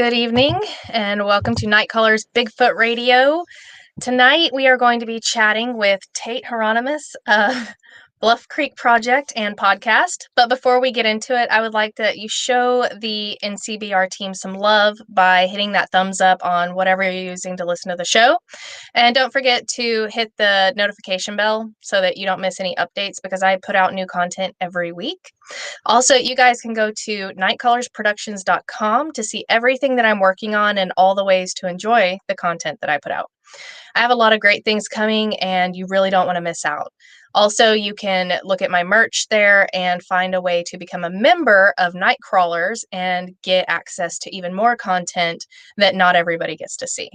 Good evening, and welcome to Night Caller's Bigfoot Radio. Tonight, we are going to be chatting with Tate Hieronymus of Bluff Creek Project and podcast. But before we get into it, I would like that you show the NCBR team some love by hitting that thumbs up on whatever you're using to listen to the show. And don't forget to hit the notification bell so that you don't miss any updates because I put out new content every week. Also, you guys can go to nightcallersproductions.com to see everything that I'm working on and all the ways to enjoy the content that I put out. I have a lot of great things coming and you really don't want to miss out. Also, you can look at my merch there and find a way to become a member of Night Crawlers and get access to even more content that not everybody gets to see.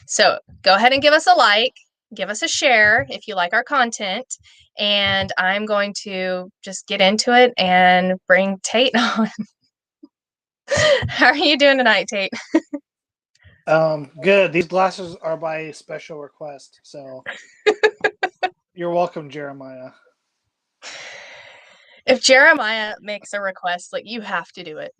So go ahead and give us a like, give us a share if you like our content, and I'm going to just get into it and bring Tate on. How are you doing tonight, Tate? Good. These glasses are by special request, so you're welcome, Jeremiah. If Jeremiah makes a request, like, you have to do it.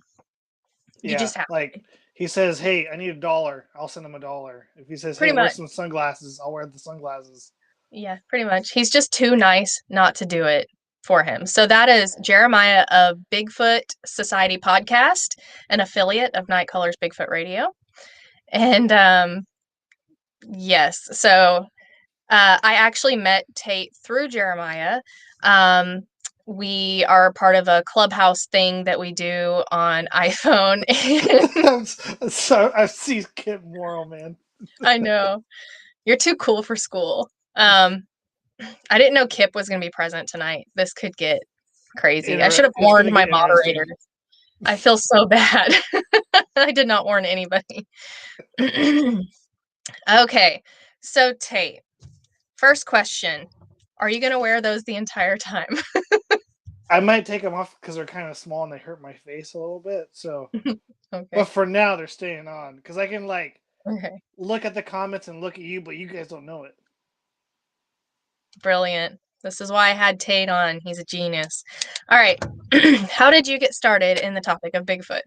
You just have like he says, "Hey, I need $1." I'll send him $1. If he says, Pretty "Hey, wear much. some sunglasses," I'll wear the sunglasses. Yeah, pretty much. He's just too nice not to do it for him. So that is Jeremiah of Bigfoot Society Podcast, an affiliate of Night Callers Bigfoot Radio. And yes, so I actually met Tate through Jeremiah. We are part of a clubhouse thing that we do on iPhone. So I see Kip Morrow, man. I know. You're too cool for school. I didn't know Kip was going to be present tonight. This could get crazy. I should have warned my moderator. I feel so bad. I did not warn anybody. Okay, so Tate, first question. Are you going to wear those the entire time? I might take them off because they're kind of small and they hurt my face a little bit. So, Okay. But for now, they're staying on because I can okay. Look at the comments and look at you, but you guys don't know it. Brilliant. This is why I had Tate on. He's a genius. All right. How did you get started in the topic of Bigfoot?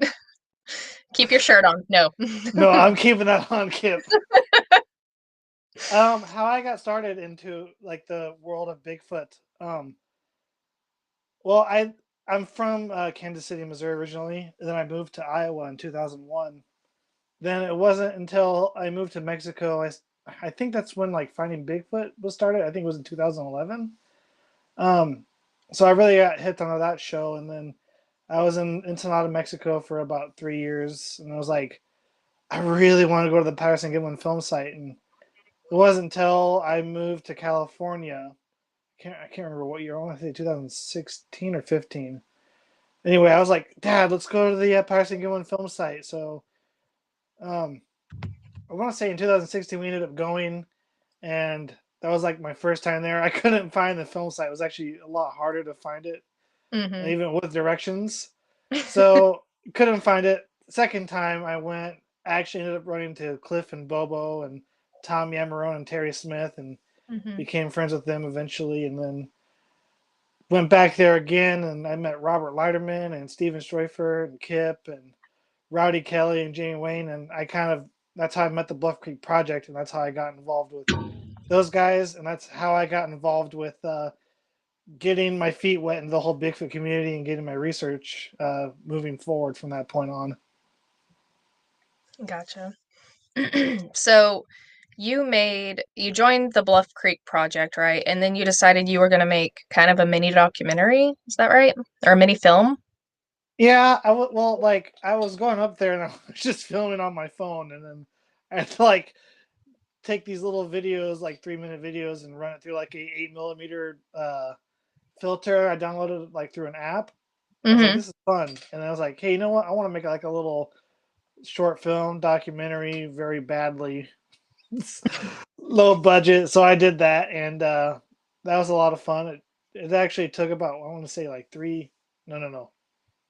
Keep your shirt on. No. No, I'm keeping that on, Kip. How I got started into the world of Bigfoot. Well, I'm from Kansas City, Missouri originally. And then I moved to Iowa in 2001. Then it wasn't until I moved to Mexico. I think that's when Finding Bigfoot was started. I think it was in 2011. So I really got hooked onto that show, and then I was in Ensenada, Mexico for about 3 years, and I was like, I really want to go to the Patterson Gimlin Film site, and it wasn't until I moved to California. I can't remember what year. I want to say 2016 or 15. Anyway, I was like, Dad, let's go to the Patterson Gimlin Film site. So, I want to say in 2016 we ended up going, and that was my first time there. I couldn't find the film site. It was actually a lot harder to find it, even with directions. So couldn't find it. Second time I went, I actually ended up running to Cliff and Bobo and Tom Yamarone and Terry Smith, and became friends with them eventually. And then went back there again, and I met Robert Leiterman and Steven Stroifer and Kip and Rowdy Kelly and Jamie Wayne, and that's how I met the Bluff Creek Project, and that's how I got involved with those guys, and that's how I got involved with getting my feet wet in the whole Bigfoot community and getting my research moving forward from that point on. Gotcha. So you joined the Bluff Creek Project, right? And then you decided you were going to make kind of a mini documentary. Is that right? Or a mini film? Yeah, I was going up there and I was just filming on my phone, and then I had to take these little videos, 3-minute videos, and run it through a 8mm filter. I downloaded it through an app. I was like, this is fun. And I was like, hey, you know what? I want to make a little short film documentary, very badly, low budget. So I did that, and that was a lot of fun. It actually took about, I want to say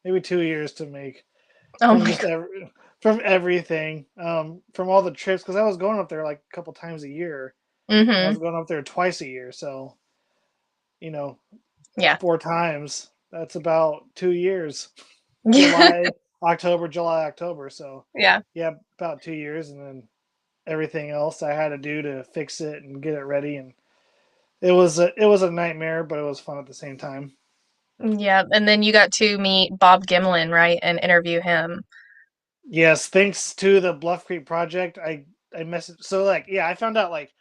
maybe 2 years to make. From everything, from all the trips, because I was going up there a couple times a year. I was going up there twice a year, so 4 times. That's about 2 years. October, July, October. So Yeah. yeah, about 2 years, and then everything else I had to do to fix it and get it ready, and it was a nightmare, but it was fun at the same time. Yeah. And then you got to meet Bob Gimlin, right? And interview him. Yes, thanks to the Bluff Creek Project, I messaged. So like, yeah, I found out like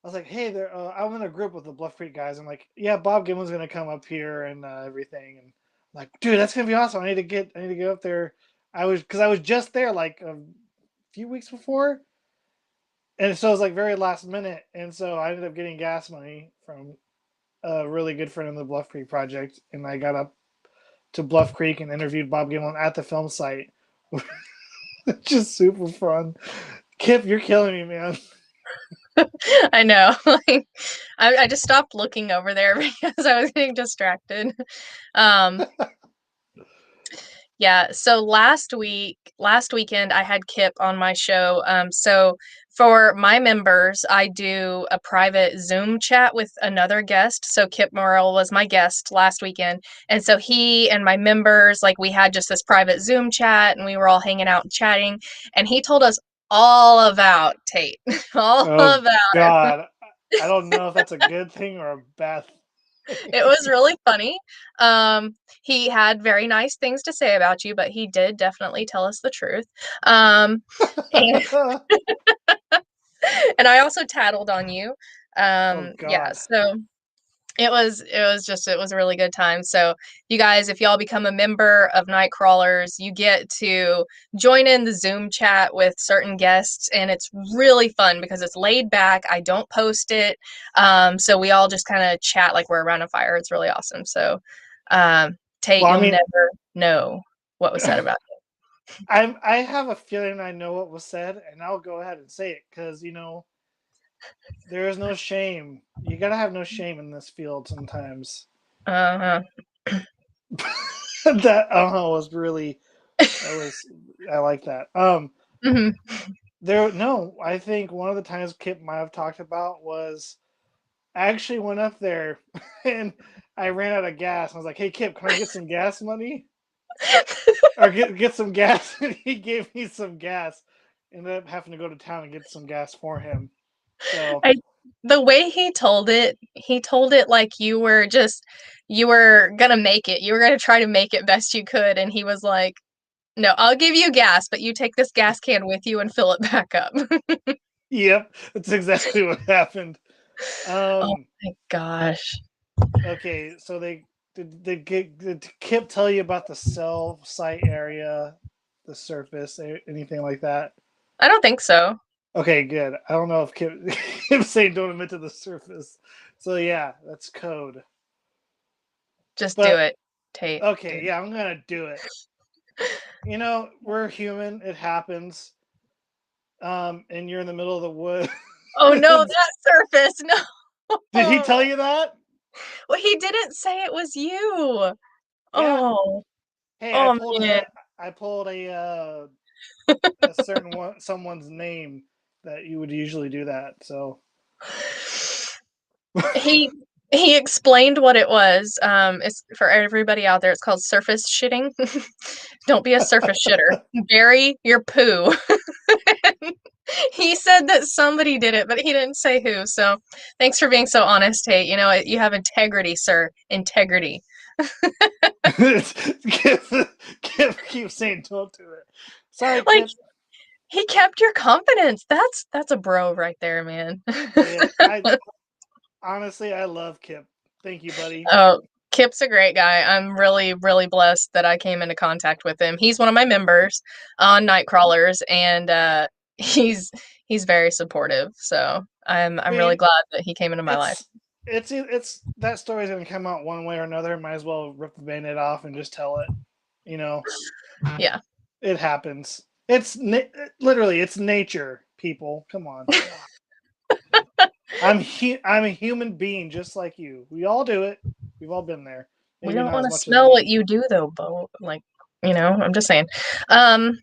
I was like, hey, there, I'm in a group with the Bluff Creek guys. I'm like, yeah, Bob Gimlin's gonna come up here and everything, and I'm like, dude, that's gonna be awesome. I need to get up there. Because I was just there like a few weeks before, and so it was like very last minute, and so I ended up getting gas money from a really good friend in the Bluff Creek Project, and I got up to Bluff Creek and interviewed Bob Gimlin at the film site. Just super fun. Kip, you're killing me, man. I know. Like, I just stopped looking over there because I was getting distracted. Um, Yeah, so last weekend, I had Kip on my show. So for my members, I do a private Zoom chat with another guest. So Kip Morrell was my guest last weekend. And so he and my members, like we had just this private Zoom chat and we were all hanging out and chatting. And he told us all about Tate, all Oh about him. God, I don't know if that's a good thing or a bad thing. It was really funny. He had very nice things to say about you, but he did definitely tell us the truth. Um, and, and I also tattled on you. Oh Yeah, God. so it was a really good time. So you guys, if y'all become a member of Night Crawlers, you get to join in the Zoom chat with certain guests, and it's really fun because it's laid back. I don't post it. So we all just kind of chat like we're around a fire. It's really awesome. So Tate, Well, I you'll mean, never know what was said about I have a feeling I know what was said, and I'll go ahead and say it because there is no shame. You gotta have no shame in this field sometimes. you. Uh-huh. That was really that was I like that. Hmm. There no, I think one of the times Kip might have talked about was I actually went up there and I ran out of gas. I was like, "Hey Kip, can I get some gas money or get some gas?" And he gave me some gas. Ended up having to go to town and get some gas for him. So I the way he told it like you were gonna make it. You were gonna try to make it best you could, and he was like, "No, I'll give you gas, but you take this gas can with you and fill it back up." yep, that's exactly what happened. Oh Um, my gosh. okay, so did Kip tell you about the cell site area, the surface, anything like that? I don't think so. Okay, good. I don't know if Kip saying don't admit to the surface. So yeah, that's code. Just do But it, Tate. Do okay, it. yeah, I'm gonna do it. We're human. It happens. And you're in the middle of the woods. Oh no, that surface. No. Did he tell you that? Well, he didn't say it was you. Yeah. Oh. Hey, Oh man. I pulled a certain one someone's name that you would usually do that. So He he explained what it was. It's for everybody out there. It's called surface shitting. Don't be a surface shitter. Bury your poo. He said that somebody did it, but he didn't say who. So thanks for being so honest, Tate. You know, you have integrity, sir. Integrity. Keep saying don't do it. Sorry, Like Kip. he kept your confidence. That's a bro right there, man. Yeah, I honestly I love Kip. Thank you, buddy. Oh, Kip's a great guy. I'm really, really blessed that I came into contact with him. He's one of my members on Nightcrawlers, and he's he's very supportive. So I I'm really mean, glad that he came into my life. it's it's that story's gonna come out one way or another. Might as well rip the band-aid off and just tell it. You know, Yeah. it happens. Literally it's nature. People, come on. I'm a human being just like you. We all do it. We've all been there. We Maybe don't not want as to much as smell what me. you do though, Bo. Like, I'm just saying. Um,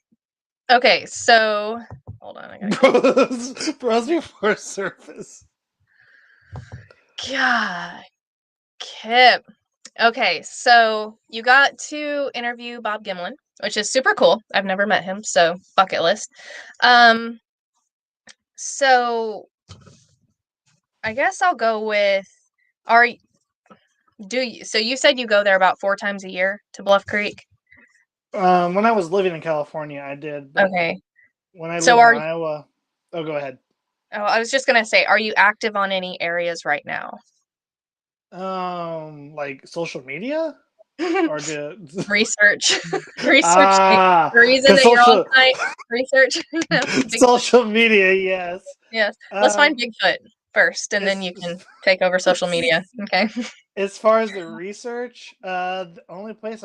okay, so hold on, I gotta get Bros before surface. God, Kip. Okay, so you got to interview Bob Gimlin, which is super cool. I've never met him, so bucket list. Um, so I guess I'll go with are do you so you said you go there about 4 times a year to Bluff Creek? When I was living in California, I did, but Okay. when I So lived in are Iowa, oh, go ahead. oh, I was just gonna say, are you active on any areas right now? Like social media or just Research. Researching. ah, The reason because that you're on social site, research. Bigfoot. social media, yes. Yes. Let's find Um, Bigfoot first, and then as you can take over social media. Okay. as far as the research, the only place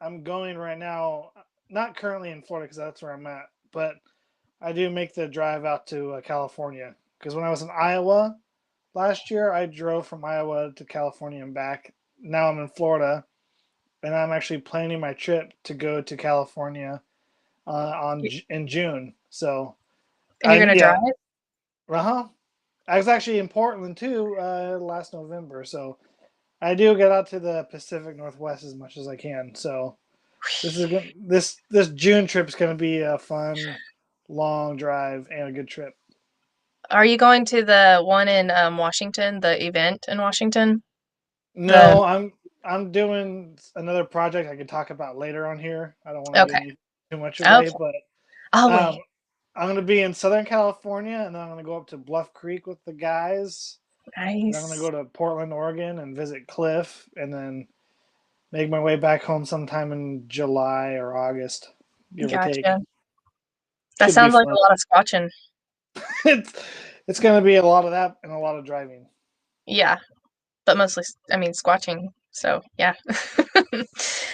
I'm going right now, not currently in Florida because that's where I'm at, but I do make the drive out to California because when I was in Iowa last year, I drove from Iowa to California and back. Now I'm in Florida, and I'm actually planning my trip to go to California in June. So And you're gonna drive? yeah, uh-huh. I was actually in Portland too last November, so I do get out to the Pacific Northwest as much as I can. So this June trip is going to be a fun, long drive and a good trip. Are you going to the one in Washington, the event in Washington? The No, I'm doing another project I could talk about later on here. I don't want to okay. give you too much away, Okay. but Oh um, wait. I'm going to be in Southern California, and then I'm going to go up to Bluff Creek with the guys. Then I'm going to Nice. go to Portland, Oregon, and visit Cliff, and then make my way back home sometime in July or August, give or take. Gotcha. That Should be sounds like a fun. lot of squatching. it's it's going to be a lot of that and a lot of driving. Yeah, but mostly, I mean, squatching. So yeah.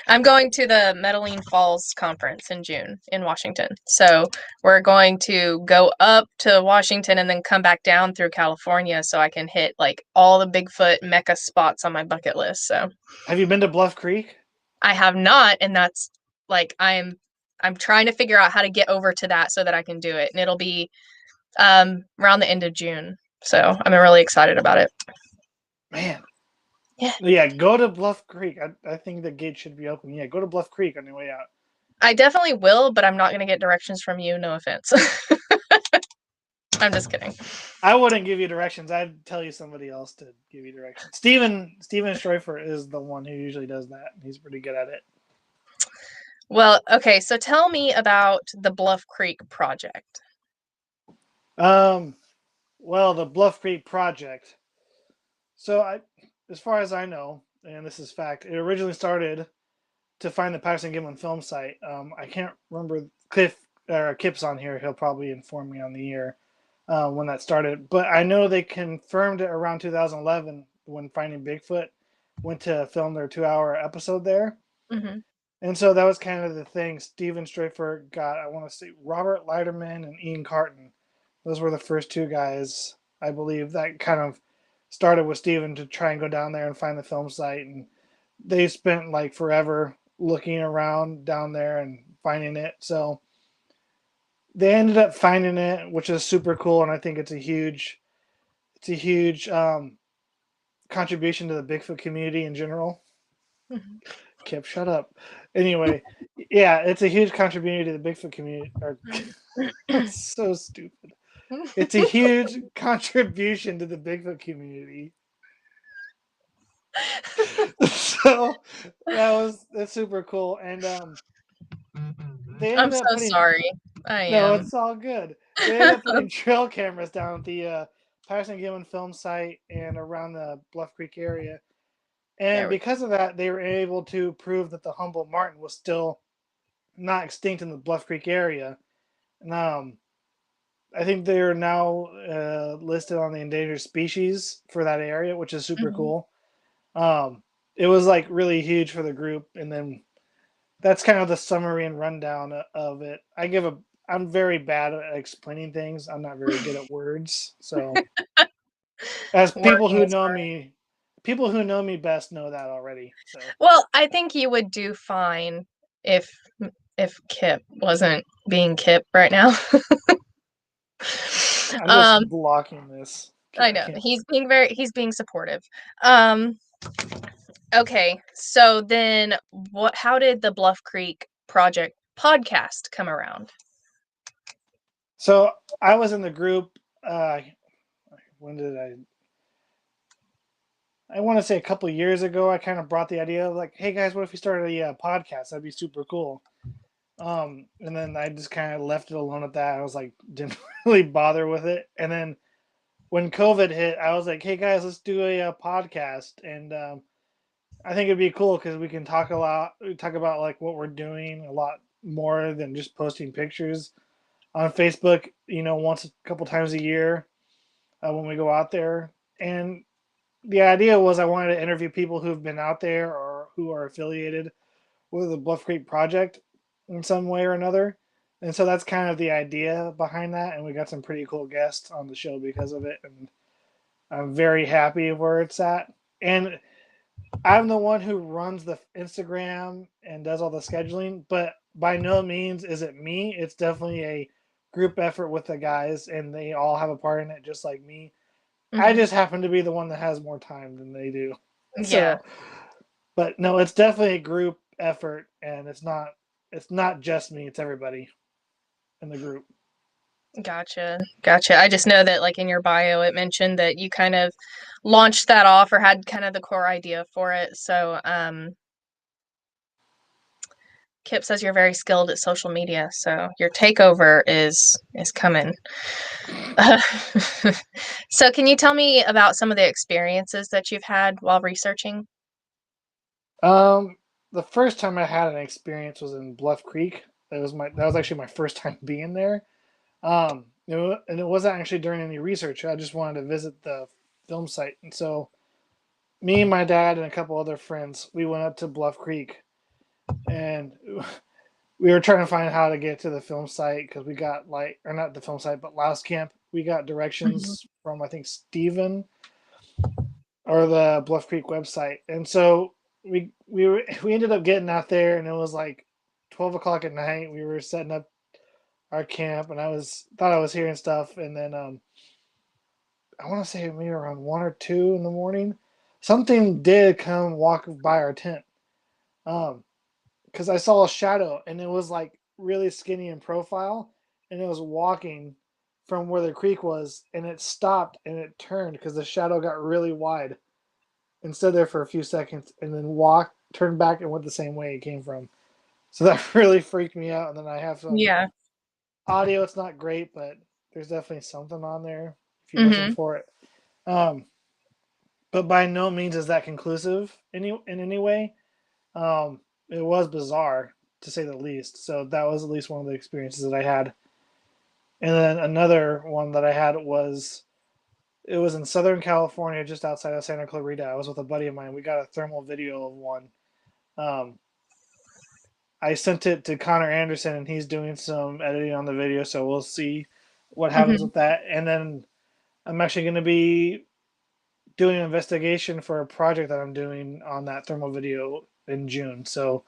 I'm going to the Medellin Falls conference in June in Washington. So we're going to go up to Washington and then come back down through California so I can hit like all the Bigfoot mecca spots on my bucket list. So Have you been to Bluff Creek? I have not, and that's like I'm trying to figure out how to get over to that so that I can do it. And it'll be around the end of June. So I'm really excited about it. Man, Yeah. yeah, go to Bluff Creek. I think the gate should be open. Yeah, go to Bluff Creek on your way out. I definitely will, but I'm not going to get directions from you. No offense. I'm just kidding. I wouldn't give you directions. I'd tell you somebody else to give you directions. Steven Streifer is the one who usually does that. He's pretty good at it. Well, okay, so tell me about the Bluff Creek Project. Um, well, the Bluff Creek Project. So as far as I know, and this is fact, it originally started to find the Patterson Gimlin Film site. I can't remember Cliff or Kip's on here. He'll probably inform me on the year when that started. But I know they confirmed it around 2011 when Finding Bigfoot went to film their 2-hour episode there. Mm-hmm. And so that was kind of the thing. Steven Streifer got, I want to say, Robert Leiderman and Ian Carton. Those were the first two guys, I believe, that kind of started with Steven to try and go down there and find the film site. And they spent like forever looking around down there and finding it. So they ended up finding it, which is super cool. And I think it's a huge contribution to the Bigfoot community in general. Mm-hmm. Kip, shut up. Anyway, yeah, it's a huge contribution to the Bigfoot community. So stupid. It's a huge contribution to the Bigfoot community. So that's super cool. And they I'm ended so up putting sorry. I no, am. it's all good. They ended up putting trail cameras down at the Patterson Gimlin Film site and around the Bluff Creek area. And There we because of that, they were able to prove that the Humboldt marten was still not extinct in the Bluff Creek area. And I think they are now listed on the endangered species for that area, which is go. super Mhm. cool. It was like really huge for the group, and then that's kind of the summary and rundown of it. I'm very bad at explaining things. I'm not very good at words, so as Wording is hard. people who know me best know that already. So Well, I think you would do fine if if Kip wasn't being Kip right now. I'm just um, blocking this. I I know can't. he's being supportive. Um, Okay, so then how did the Bluff Creek Project podcast come around? So I was in the group. When did I want to say a couple of years ago. I kind of brought the idea of like, hey guys, what if we started a podcast? That'd be super cool. And then I just kind of left it alone at that. I was like, didn't really bother with it. And then when COVID hit, I was like, hey guys, let's do a podcast. And I think it'd be cool because we can talk about like what we're doing a lot more than just posting pictures on Facebook. Once a couple times a year when we go out there. And the idea was I wanted to interview people who've been out there or who are affiliated with the Bluff Creek Project in some way or another. And so that's kind of the idea behind that. And we got some pretty cool guests on the show because of it. And I'm very happy where it's at. And I'm the one who runs the Instagram and does all the scheduling, but by no means is it me. It's definitely a group effort with the guys, and they all have a part in it, just like me. I just happen to be the one that has more time than they do. Yeah. But no, it's definitely a group effort, and it's not just me. It's everybody in the group. Gotcha. I just know that like in your bio it mentioned that you kind of launched that off or had kind of the core idea for it. So Kip says you're very skilled at social media, so your takeover is coming. So can you tell me about some of the experiences that you've had while researching? The first time I had an experience was in Bluff Creek. That was actually my first time being there. And it wasn't actually during any research. I just wanted to visit the film site, and so me and my dad and a couple other friends, we went up to Bluff Creek, and we were trying to find how to get to the film site because we got or not the film site, but Louse Camp. We got directions from I think Steven or the Bluff Creek website, and so we ended up getting out there, and it was like 12 o'clock at night. We were setting up our camp, and thought I was hearing stuff, and then I want to say maybe around 1 or 2 in the morning, something did come walk by our tent. Because I saw a shadow, and it was like really skinny in profile, and it was walking from where the creek was, and it stopped and it turned because the shadow got really wide and stood there for a few seconds, and then turned back and went the same way it came from. So that really freaked me out. And then I have some audio. It's not great, but there's definitely something on there if you listen for it. But by no means is that conclusive in any way. It was bizarre to say the least. So that was at least one of the experiences that I had. And then another one that I had was it was in Southern California, just outside of Santa Clarita. I was with a buddy of mine. We got a thermal video of one. I sent it to Connor Anderson, and he's doing some editing on the video, so we'll see what happens with that. And then I'm actually going to be doing an investigation for a project that I'm doing on that thermal video in June. So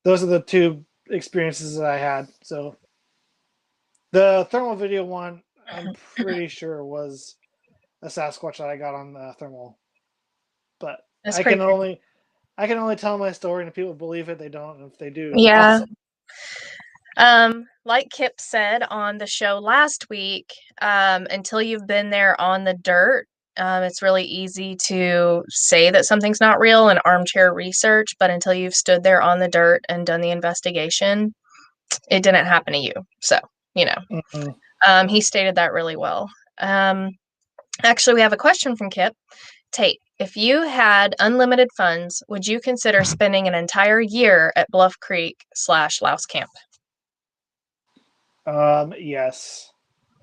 those are the two experiences that I had. So the thermal video one, I'm pretty sure was a Sasquatch that I got on the thermal. But I can only tell my story, and if people believe it, they don't. And if they do, awesome. Like Kip said on the show last week, until you've been there on the dirt, it's really easy to say that something's not real in armchair research, but until you've stood there on the dirt and done the investigation, it didn't happen to you. So, he stated that really well. Actually, we have a question from Kip. Tate, if you had unlimited funds, would you consider spending an entire year at Bluff Creek / Louse Camp? Yes,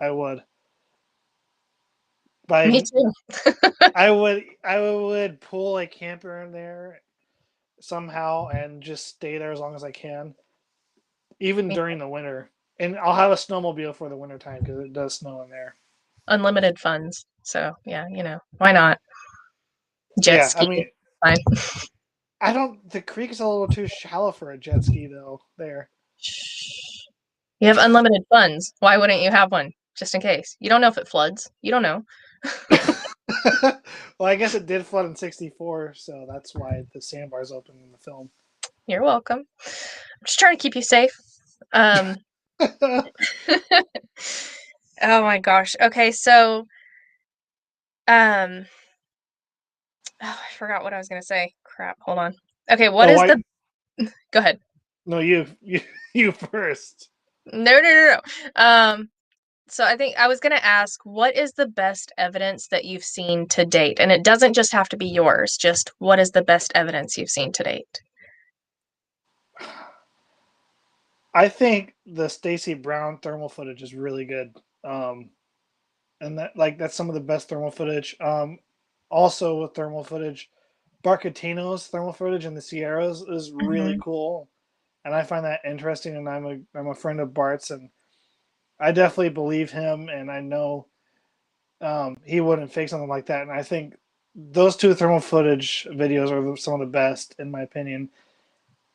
I would. Me too. I would pull a camper in there somehow and just stay there as long as I can, even during the winter. And I'll have a snowmobile for the winter time because it does snow in there. Unlimited funds. So yeah, why not? Jet ski. I mean, fine. The creek is a little too shallow for a jet ski though. There. You have unlimited funds. Why wouldn't you have one? Just in case. You don't know if it floods. You don't know. Well, I guess it did flood in '64, so that's why the sandbar's open in the film. You're welcome. I'm just trying to keep you safe. Um, oh my gosh. Okay, so um, oh, I forgot what I was gonna say. Crap. Hold on. Okay, what Oh, is why? the? Go ahead. No, you first. No, no, no, no. So I think I was gonna ask, what is the best evidence that you've seen to date? And it doesn't just have to be yours. Just what is the best evidence you've seen to date? I think the Stacy Brown thermal footage is really good. And that's some of the best thermal footage. Also with thermal footage, Barcatino's thermal footage in the Sierras is really Hmm. cool, and I find that interesting. And I'm a friend of Bart's, and I definitely believe him, and I know he wouldn't fake something like that. And I think those two thermal footage videos are some of the best in my opinion.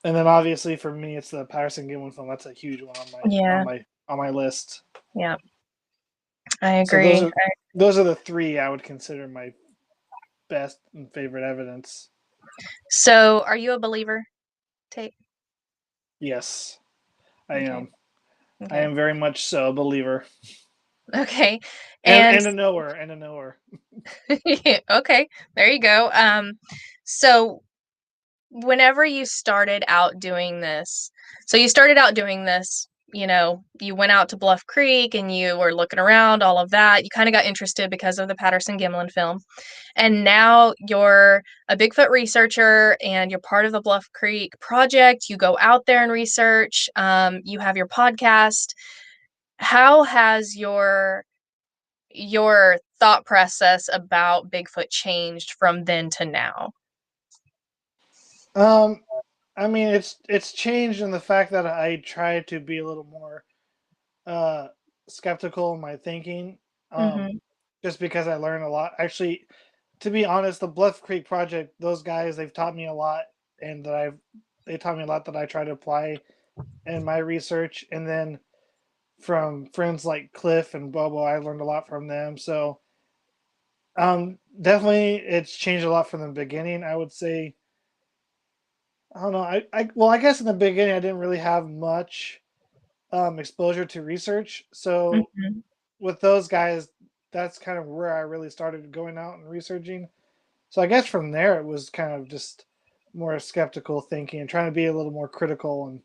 And then obviously for me, it's the Patterson Gimlin film. That's a huge one on my on Yeah, my on my list. yeah, I So those agree. are those are the three I would consider my best and favorite evidence. So, are you a believer, Tate? Yes, I Okay, am. I okay, am very much so a believer okay, and and and a knower and a knower. okay, there you go. So whenever you started out doing this, so you started out doing this, you went out to Bluff Creek and you were looking around, all of that. You kind of got interested because of the Patterson Gimlin film. And now you're a Bigfoot researcher and you're part of the Bluff Creek Project. You go out there and research. You have your podcast. How has your thought process about Bigfoot changed from then to now? Um, I mean, it's changed in the fact that I try to be a little more uh, skeptical in my thinking. Um, Mm-hmm. just because I learn a lot. Actually, to be honest, the Bluff Creek Project, those guys, they've taught me a lot, and they taught me a lot that I try to apply in my research. And then from friends like Cliff and Bobo, I learned a lot from them. So definitely, it's changed a lot from the beginning. I would say, I don't know. I guess in the beginning, I didn't really have much exposure to research. So Mm-hmm. with those guys, that's kind of where I really started going out and researching. So I guess from there, it was kind of just more skeptical thinking and trying to be a little more critical and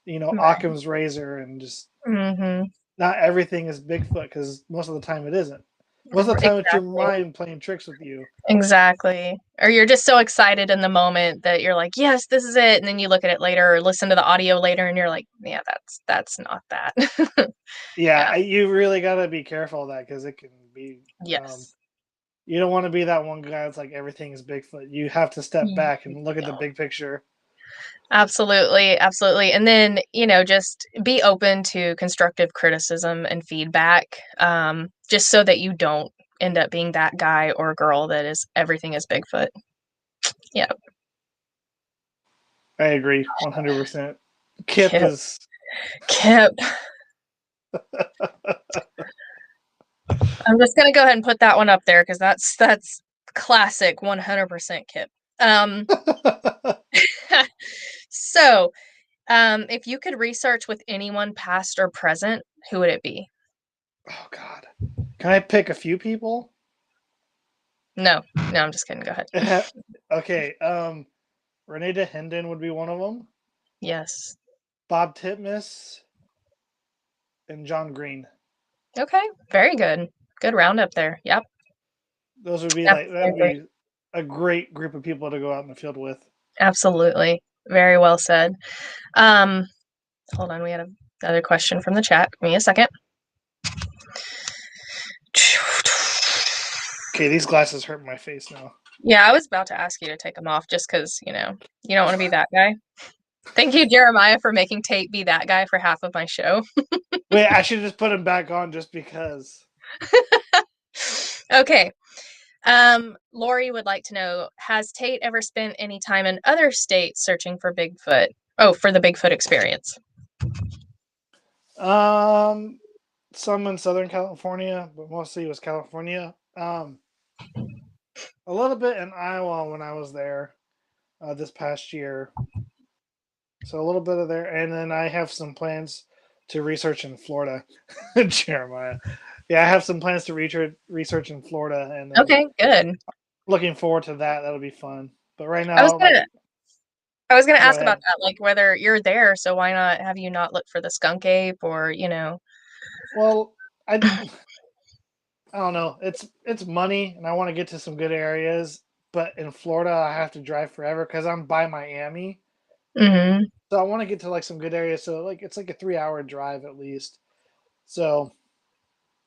Right. Occam's razor and just Mm-hmm. not everything is Bigfoot because most of the time it isn't. Most of the time it's your Exactly. mind playing tricks with you. Exactly. Or you're just so excited in the moment that you're like, "Yes, this is it." And then you look at it later or listen to the audio later and you're like, "Yeah, that's not that." Yeah, Yeah. you really got to be careful of that because it can be. Um, Yes. you don't want to be that one guy that's like everything is Bigfoot. You have to step You back and look at the don't. big picture. Absolutely, absolutely. And then, just be open to constructive criticism and feedback, just so that you don't end up being that guy or girl that is everything is Bigfoot. Yeah. I agree 100%. Kip Kip. is. Kip. I'm just gonna go ahead and put that one up there because that's classic 100% Kip. Um, so, if you could research with anyone past or present, who would it be? Oh God, can I pick a few people? No, no, I'm just kidding. Go ahead. Okay, Renee DeHenden would be one of them. Yes. Bob Titmus and John Green. Okay. Very good. Good roundup there. Yep. Those would be like that'd Absolutely. be a great group of people to go out in the field with. Absolutely. Very well said. Um, hold on. We had another question from the chat. Give me a second. Okay, these glasses hurt my face now. Yeah, I was about to ask you to take them off just because, you don't want to be that guy. Thank you, Jeremiah, for making Tate be that guy for half of my show. Wait, I should just put them back on just because. Okay. Lori would like to know, has Tate ever spent any time in other states searching for Bigfoot? Oh, for the Bigfoot experience. Um, some in Southern California, but mostly it was California. A little bit in Iowa when I was there this past year. So a little bit of there, and then I have some plans to research in Florida. Jeremiah, yeah, I have some plans to research in Florida, and then Okay, good. looking forward to that. That'll be fun. But right I was now, like, gonna I was gonna go ask about ahead. that, like whether you're there, so why not have you not look for the skunk ape or, Well, I don't know. It's money, and I want to get to some good areas. But in Florida, I have to drive forever because I'm by Miami. hmm So I want to get to like some good areas. So like it's like a 3 hour drive at least. So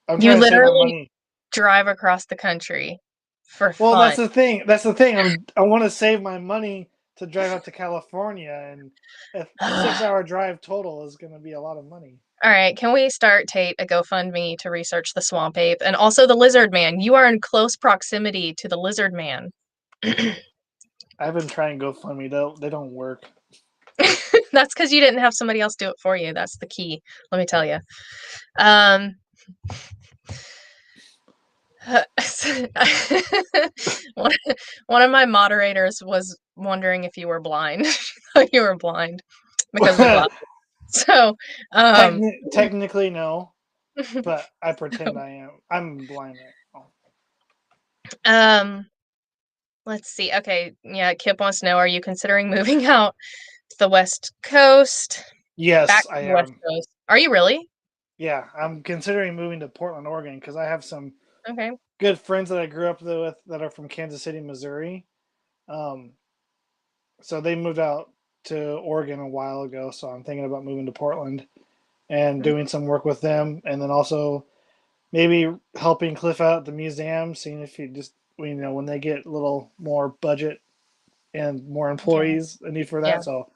I'm You trying to save my literally money. drive across the country for Well, fun. That's the thing. I want to save my money to drive out to California, and a 6 hour drive total is going to be a lot of money. All right, can we start, Tate, a GoFundMe to research the swamp ape and also the lizard man? You are in close proximity to the lizard man. I've been trying GoFundMe. They don't work. That's because you didn't have somebody else do it for you. That's the key. Let me tell you. Um, one, one of my moderators was wondering if you were blind. You were blind because of the glasses. So, um, Technically, no, but I pretend I am. I'm blind right now. um, let's see. Okay, yeah, Kip wants to know, are you considering moving out to the West Coast? Back Yes, to I the West am. Coast. Are you really? Yeah, I'm considering moving to Portland, Oregon, because I have some Okay. good friends that I grew up with that are from Kansas City, Missouri. Um, so they moved out to Oregon a while ago. So I'm thinking about moving to Portland and doing some work with them, and then also maybe helping Cliff out at the museum, seeing if he just when they get a little more budget and more Yeah. employees, a need for Yeah. that. So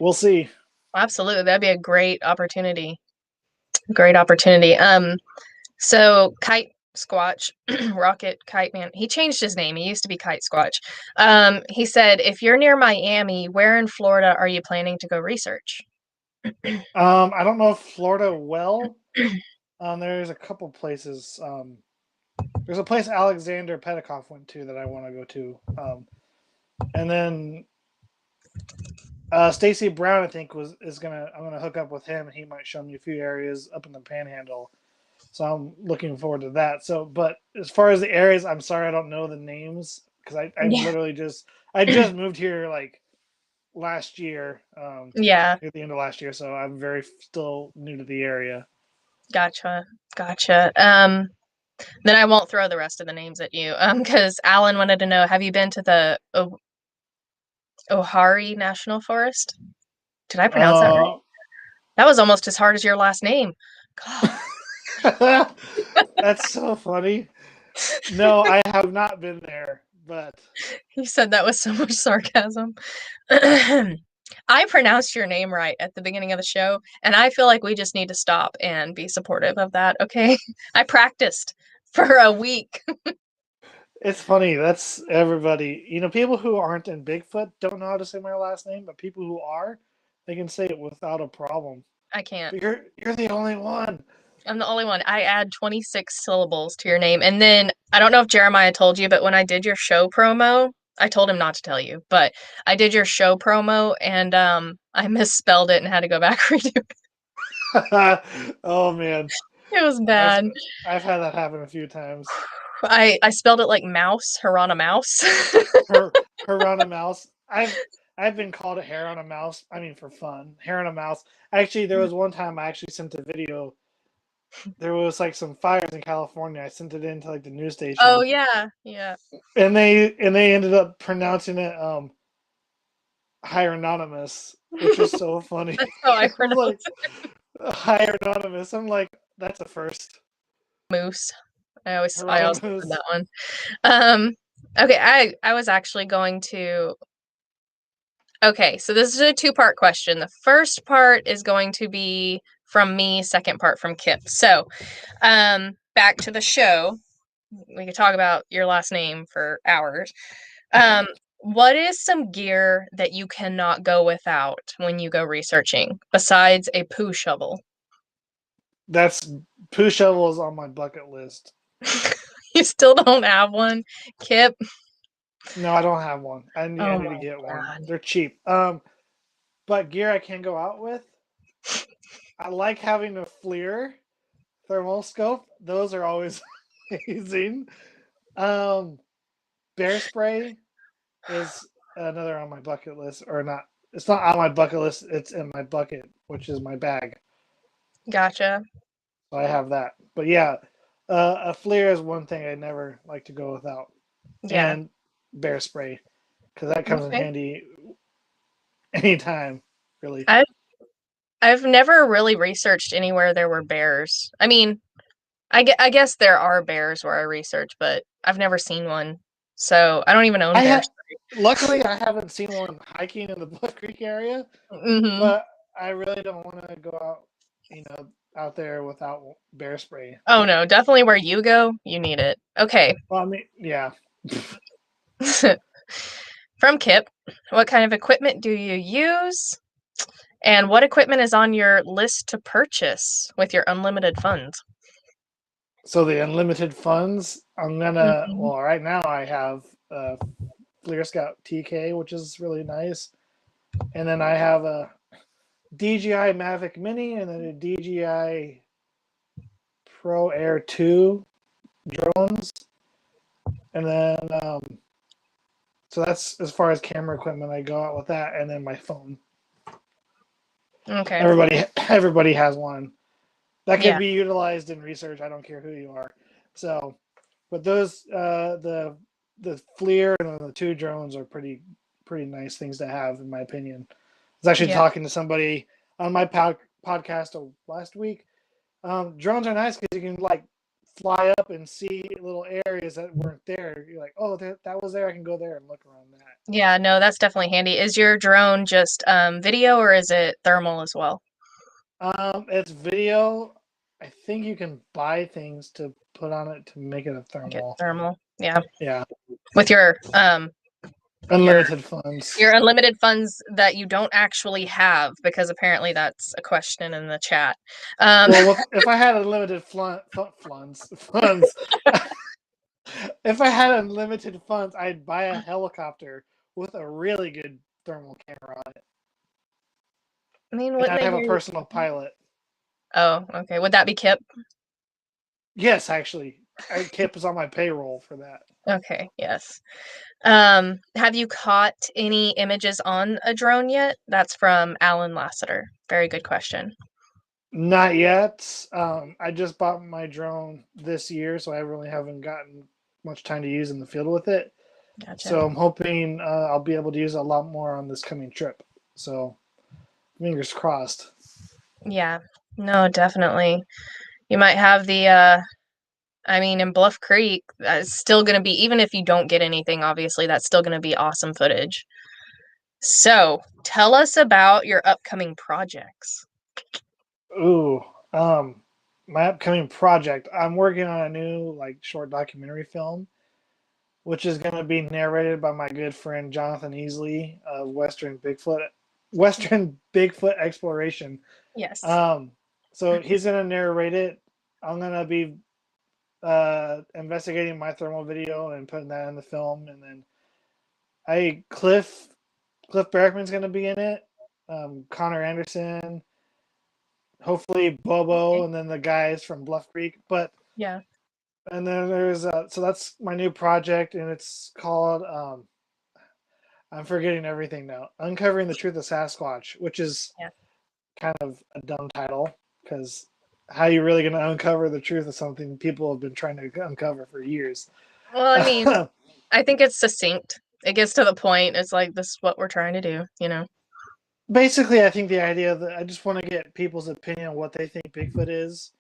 we'll see. Absolutely. That'd be a great opportunity. Great opportunity. So Kite Squatch, Rocket Kite Man, he changed his name. He used to be Kite Squatch. He said, if you're near Miami, where in Florida are you planning to go research? I don't know if Florida well. There's a couple places. There's a place Alexander Petikoff went to that I want to go to. And then Stacy Brown, I think, I'm gonna hook up with him, and he might show me a few areas up in the Panhandle. So I'm looking forward to that. So, but as far as the areas, I'm sorry I don't know the names because I Yeah. literally just moved here like last year, Yeah. at the end of last year. So I'm very still new to the area. Gotcha. Gotcha. Then I won't throw the rest of the names at you. Because Alan wanted to know, have you been to the Ohari National Forest? Did I pronounce that right? Uh, That was almost as hard as your last name. God. that's so funny. No, I have not been there, but You said that with so much sarcasm. I pronounced your name right at the beginning of the show, and I feel like we just need to stop and be supportive of that, okay? I practiced for a week. it's funny. That's everybody. People who aren't in Bigfoot don't know how to say my last name, but people who are, they can say it without a problem. I can't. But you're the only one. I'm the only one. I add 26 syllables to your name. And then I don't know if Jeremiah told you, but when I did your show promo, I told him not to tell you, but I did your show promo and I misspelled it and had to go back redo it. Oh man, It was I've bad. I've had that happen a few times. I spelled it like mouse, Hirana mouse. Her her on a mouse. I've been called a hair on a mouse. I mean, for fun, hair on a mouse. Actually, there was one time I actually sent a video. There was like some fires in California. I sent it into like the news Oh station, yeah, yeah. and they ended up pronouncing it Hieronymus, which was so funny. That's how I I'm like pronounce Hieronymus. I'm like that's a first. moose. I also said Hieronymus. that one. Um okay, I was actually going to Okay, so this is a two-part question. The first part is going to be from me, second part from Kip. So, back to the show. We could talk about your last name for hours. Um, what is some gear that you cannot go without when you go researching besides a poo shovel? That's poo shovel is on my bucket list. You still don't have one, Kip? No, I don't have one. I Oh need to my get one. God. They're cheap. But gear I can go out with. I like having a FLIR thermal scope. Those are always amazing. Um, Bear spray is another on my bucket list, or not. It's not on my bucket list. It's in my bucket, which is my bag. Gotcha. So I have that. But yeah, a FLIR is one thing I never like to go without, Yeah. and bear spray because that comes in Okay. handy anytime, really. I I've never really researched anywhere there were bears. I mean, I guess there are bears where I research, but I've never seen one. So I don't even own I bear ha- spray. Luckily I haven't seen one hiking in the Bluff Creek area, Hmm. but I really don't want to go out, out there without bear spray. Oh no, definitely where you go, you need it. Okay. Well, I mean, yeah. From Kip, what kind of equipment do you use? And what equipment is on your list to purchase with your unlimited funds? So the unlimited funds, Mhm. well, right now I have FLIR Scout TK, which is really nice. And then I have a DJI Mavic Mini and then a DJI Pro Air 2 drones. And then, so that's as far as camera equipment. I go out with that, and then my phone. Okay. Everybody has one that Yeah. could be utilized in research. I don't care who you are. So, but those the FLIR and the two drones are pretty nice things to have, in my opinion. I was actually Yeah. talking to somebody on my podcast last week. Drones are nice because you can like fly up and see little areas that weren't there. You're like, oh, that was there. I can go there and look around that. Yeah, no, that's definitely handy. Is your drone just video or is it thermal as well? It's video. I think you can buy things to put on it to make it a Get thermal. thermal. Yeah. Yeah, With your unlimited funds. your unlimited funds that you don't actually have, because apparently that's a question in the chat. Well, if I had unlimited funds, if I had unlimited funds, I'd buy a helicopter with a really good thermal camera on it, I mean, and wouldn't I'd they have a hear you? personal pilot. Oh, okay. Would that be Kip? Yes, actually, Kip is on my payroll for that. Okay, yes. Have you caught any images on a drone yet? That's from Alan Lassiter. Very good question. Not yet. I just bought my drone this year, so I really haven't gotten much time to use in the field with it. Gotcha. So I'm hoping I'll be able to use it a lot more on this coming trip. So fingers crossed. Yeah. No, definitely. You might have the I mean, in Bluff Creek, that's still going to be, even if you don't get anything, obviously, that's still going to be awesome footage. So, tell us about your upcoming projects. Ooh, my upcoming project. I'm working on a new like short documentary film, which is going to be narrated by my good friend Jonathan Easley of Western Bigfoot Exploration. Yes. Um, so he's going to narrate it. I'm going to be investigating my thermal video and putting that in the film, and then Cliff Barackman's going to be in it. Connor Anderson, hopefully Okay. Bobo, and then the guys from Bluff Creek. But Yeah. and then there's so that's my new project, and it's called I'm forgetting everything now. Uncovering the Truth of Sasquatch, which is Yeah. kind of a dumb title because how are you really going to uncover the truth of something people have been trying to uncover for years? Well, I mean, I think it's succinct. It gets to the point. It's like, this is what we're trying to do? Basically, I think the idea that I just want to get people's opinion on what they think Bigfoot is,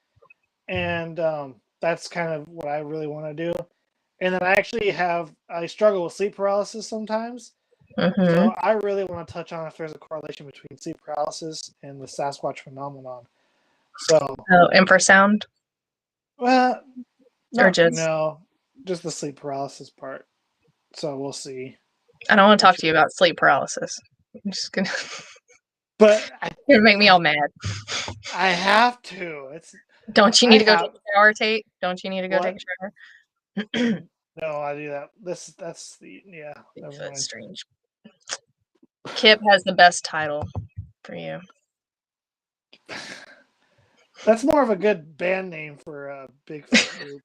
and that's kind of what I really want to do. And then I struggle with sleep paralysis sometimes, Mm-hmm. so I really want to touch on if there's a correlation between sleep paralysis and the Sasquatch phenomenon. So, Oh, infrasound well, or not just, no, just the sleep paralysis part. So we'll see. I don't want to talk to you about sleep paralysis. I'm just gonna, But gonna make me all mad. I have to. Don't you I need to go take have a shower, Tate? Don't you need to go take what? a shower? No, I do that. That's the never Bigfoot mind. Strange. Kip has the best title for you. That's more of a good band name for a Bigfoot group.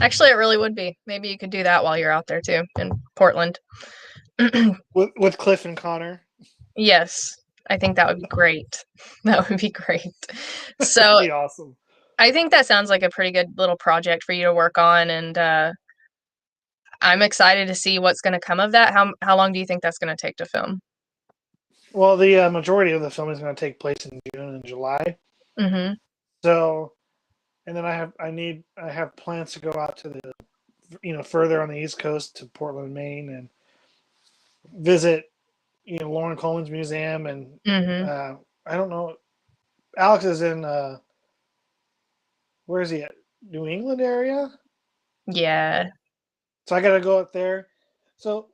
Actually, it really would be. Maybe you could do that while you're out there too in Portland. With Cliff and Connor. Yes, I think that would be great. That would be great. That'd So be awesome. I think that sounds like a pretty good little project for you to work on, and I'm excited to see what's going to come of that. How long do you think that's going to take to film? Well, the majority of the film is going to take place in June and July. Mm-hmm. So, and then I have plans to go out to the further on the East Coast to Portland, Maine, and visit Lauren Coleman's museum, and Mm-hmm. I don't know. Alex is in where is he at? New England area. Yeah. So I got to go out there. So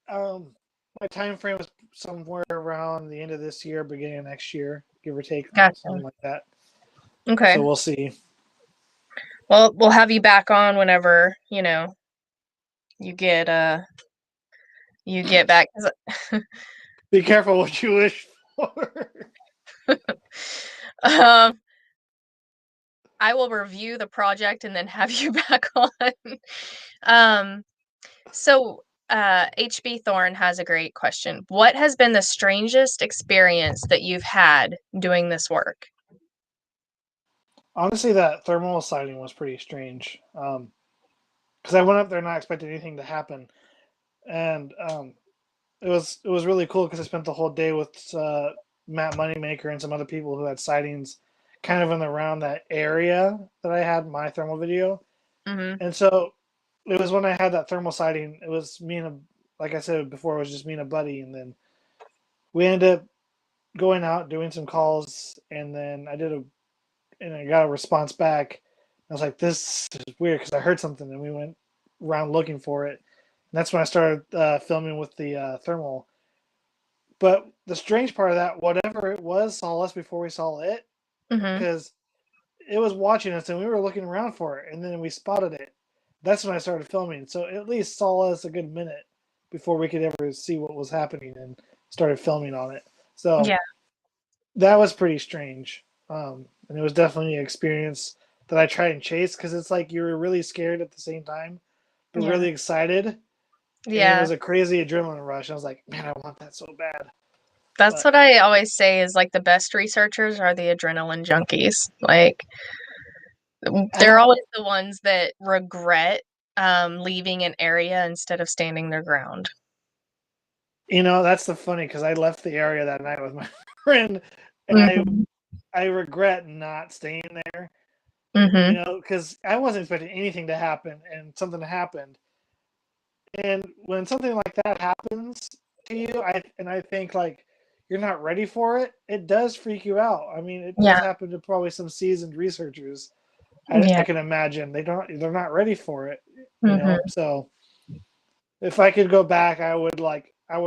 my time frame is somewhere around the end of this year, beginning of next year, give or take, Gotcha. something like that. Okay. So we'll see. Well, we'll have you back on whenever, you get back. Be careful what you wish for. um I will review the project and then have you back on. Um so HB Thorne has a great question. What has been the strangest experience that you've had doing this work? Honestly, that thermal sighting was pretty strange. Because I went up there not expecting anything to happen, and it was really cool because I spent the whole day with Matt Moneymaker and some other people who had sightings, kind of in around that area that I had my thermal video, Mm-hmm. and so it was when I had that thermal sighting. It was me and like I said before, it was just me and a buddy, and then we ended up going out doing some calls, and then and I got a response back. I was like, this is weird because I heard something, and we went around looking for it. And that's when I started filming with the thermal. But the strange part of that, whatever it was, saw us before we saw it, Mm-hmm. because it was watching us, and we were looking around for it, and then we spotted it. That's when I started filming. So it at least saw us a good minute before we could ever see what was happening and started filming on it. So Yeah. that was pretty strange. And it was definitely an experience that I tried and chase because it's like you were really scared at the same time, but Yeah. really excited. And it Yeah. was a crazy adrenaline rush. I was like, man, I want that so bad. That's But what I always say is like the best researchers are the adrenaline junkies. Like I they're don't, always the ones that regret leaving an area instead of standing their ground. that's the funny because I left the area that night with my friend, and Mm-hmm. I regret not staying there. Mm-hmm. Because I wasn't expecting anything to happen, and something happened. And when something like that happens to you, I think like you're not ready for it. It does freak you out. I mean, it Yeah. does happen to probably some seasoned researchers. I Yeah. can imagine they're not ready for it. Mm-hmm. So if I could go back, I would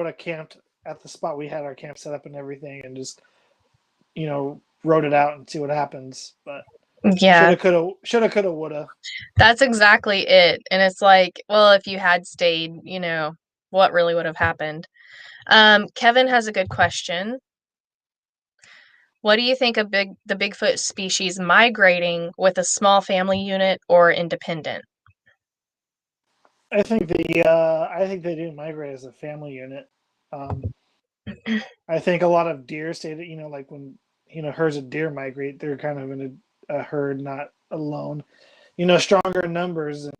have camped at the spot we had our camp set up and everything, and just wrote it out and see what happens. But Yeah. shoulda, coulda, woulda. That's exactly it. And it's like, well, if you had stayed, what really would have happened? Kevin has a good question. What do you think of the Bigfoot species migrating with a small family unit or independent? I think they do migrate as a family unit. Um, I think a lot of deer stay, like when herds of deer migrate, they're kind of in a herd, not alone. Stronger in numbers is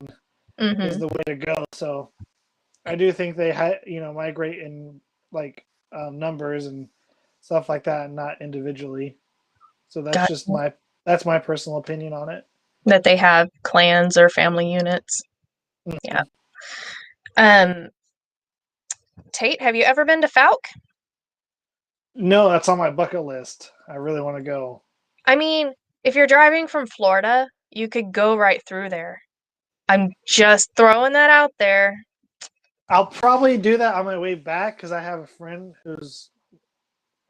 Mm-hmm. the way to go. So I do think they migrate in like numbers and stuff like that, and not individually. So Got that's my personal opinion on it. that they have clans or family units. Yeah. Mhm. Um, Tate, have you ever been to Falk? No, that's on my bucket list. I really want to go. I mean, if you're driving from Florida, you could go right through there. I'm just throwing that out there. I'll probably do that on my way back because I have a friend who's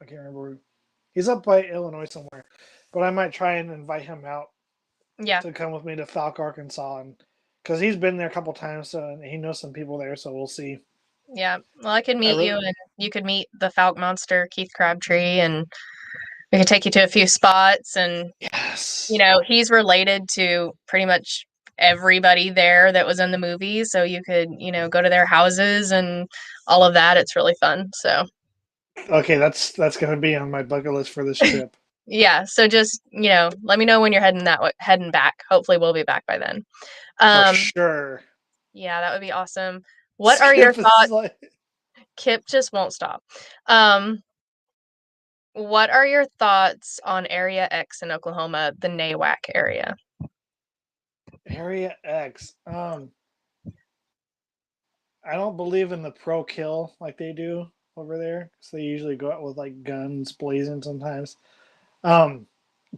I can't remember. He's up by Illinois somewhere, but I might try and invite him out Yeah. to come with me to Falk, Arkansas, and because he's been there a couple times, so he knows some people there. So we'll see. Yeah. Well, I could meet you, really, and you could meet the Falk Monster, Keith Crabtree, and we could take you to a few spots. And yes. he's related to pretty much everybody there that was in the movie, so you could go to their houses and all of that. It's really fun. So Okay, that's gonna be on my bucket list for this trip. yeah. So just let me know when you're heading back. Hopefully, we'll be back by then. For Um, sure. yeah, that would be awesome. What are your Skip is thoughts? like Kip just won't stop. Um, what are your thoughts on Area X in Oklahoma, the NAWAC area? Area X. I don't believe in the pro kill like they do over there, because they usually go out with like guns blazing sometimes. Um,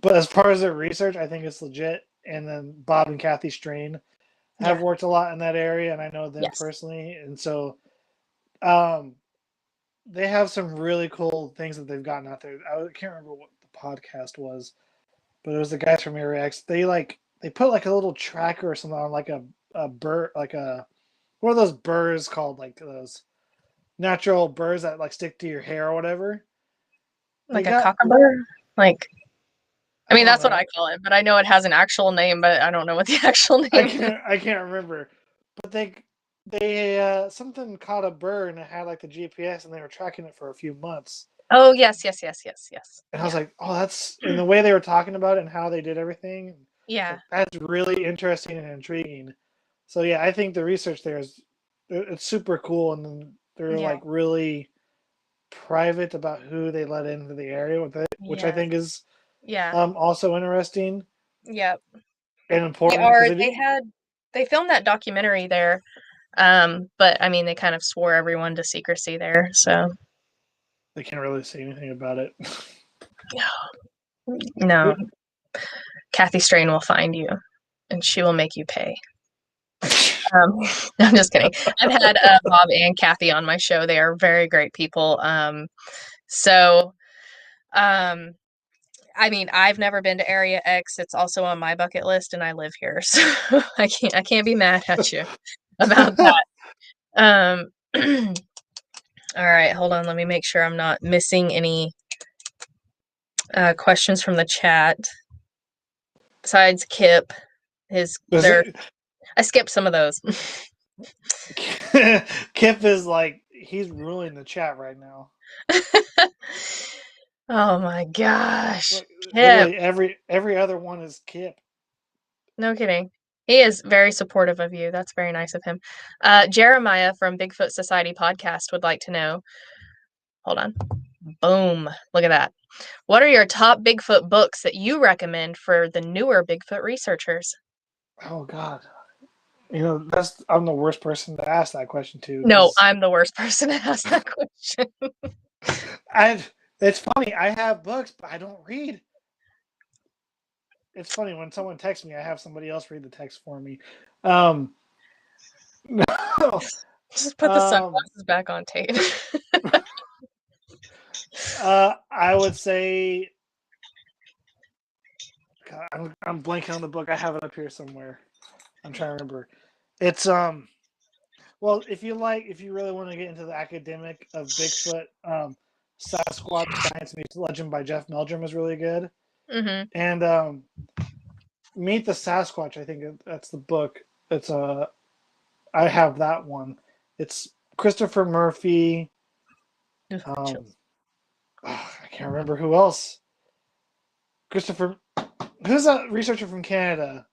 but as far as their research, I think it's legit. And then Bob and Kathy Strain have Yeah. worked a lot in that area, and I know them Yes. personally. And so um, they have some really cool things that they've gotten out there. I can't remember what the podcast was, but it was the guys from Area X. They put like a little tracker or something on like a bird, like a what are those burrs called, like those natural burrs that like stick to your hair or whatever. They Like a got cockaburr? Like, I I mean, don't that's what know. I call it, but I know it has an actual name, but I don't know what the actual name is. I can't remember, but they something caught a burr and it had like the GPS and they were tracking it for a few months. Oh, yes, yes, yes, yes, yes. And I was Yeah. like, oh, that's in the way they were talking about it and how they did everything. It's Yeah. like that's really interesting and intriguing. So yeah, I think the research there is it's super cool, and then they're Yeah. like really private about who they let into the area with it, which I Yeah. think is Yeah. also interesting Yep. and They important because are. They filmed that documentary there. But I mean, they kind of swore everyone to secrecy there. So they can't really say anything about it. no, Kathy Strain will find you, and she will make you pay. Um, no, I'm just kidding. I've had Bob and Kathy on my show. They are very great people. So, um, I mean, I've never been to Area X. It's also on my bucket list, and I live here, so I can't be mad at you about that. All right, hold on. Let me make sure I'm not missing any questions from the chat. Besides Kip, I skipped some of those. Kip is like he's ruling the chat right now. Oh my gosh, Kip. Literally every other one is Kip. No kidding. He is very supportive of you. That's very nice of him. Jeremiah from Bigfoot Society podcast would like to know. Hold on. Boom. Look at that. What are your top Bigfoot books that you recommend for the newer Bigfoot researchers? Oh God, I'm the worst person to ask that question to. No, I'm the worst person to ask that question. It's funny. I have books, but I don't read. It's funny when someone texts me, I have somebody else read the text for me. No. Just put the sunglasses back on, Tate. I would say, God, I'm blanking on the book. I have it up here somewhere. I'm trying to remember. It's well, if you really want to get into the academic of Bigfoot, Sasquatch Science Meets Legend by Jeff Meldrum is really good. Mm-hmm. And Meet the Sasquatch, I think that's the book. It's I have that one. It's Christopher Murphy. I can't remember who else. Christopher, who's that researcher from Canada?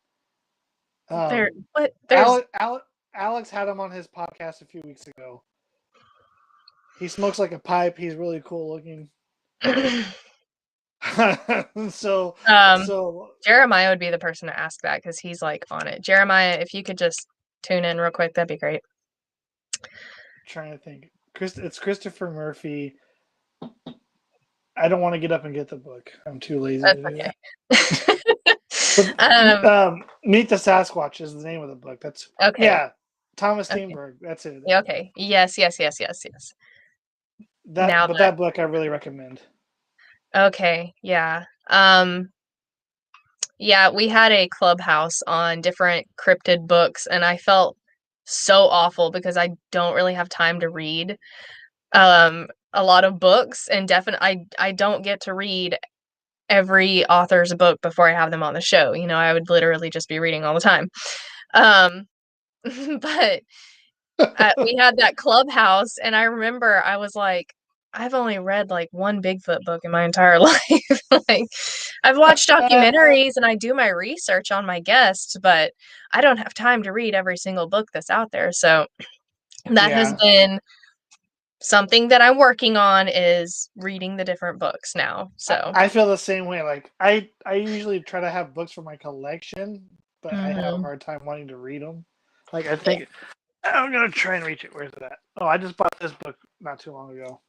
Alex had him on his podcast a few weeks ago. He smokes like a pipe. He's really cool looking. so Jeremiah would be the person to ask that because he's like on it. Jeremiah, if you could just tune in real quick, that'd be great. Trying to think. It's Christopher Murphy. I don't want to get up and get the book. I'm too lazy to do that. But, Meet the Sasquatch is the name of the book. That's okay. Yeah, Thomas Steenberg. That's it. Okay. Yes. That book I really recommend. Okay. Yeah. Yeah, we had a clubhouse on different cryptid books, and I felt so awful because I don't really have time to read a lot of books, and definitely I don't get to read every author's book before I have them on the show. You know, I would literally just be reading all the time. Um, but we had that clubhouse, and I remember I was like, I've only read like one Bigfoot book in my entire life. Like, I've watched documentaries and I do my research on my guests, but I don't have time to read every single book that's out there. So that has Yeah. been something that I'm working on, is reading the different books now. So, I feel the same way. Like I usually try to have books for my collection, but I have a mhm. hard time wanting to read them. Like I Yeah, think I'm gonna try and reach it. Where's it at? Oh, I just bought this book not too long ago,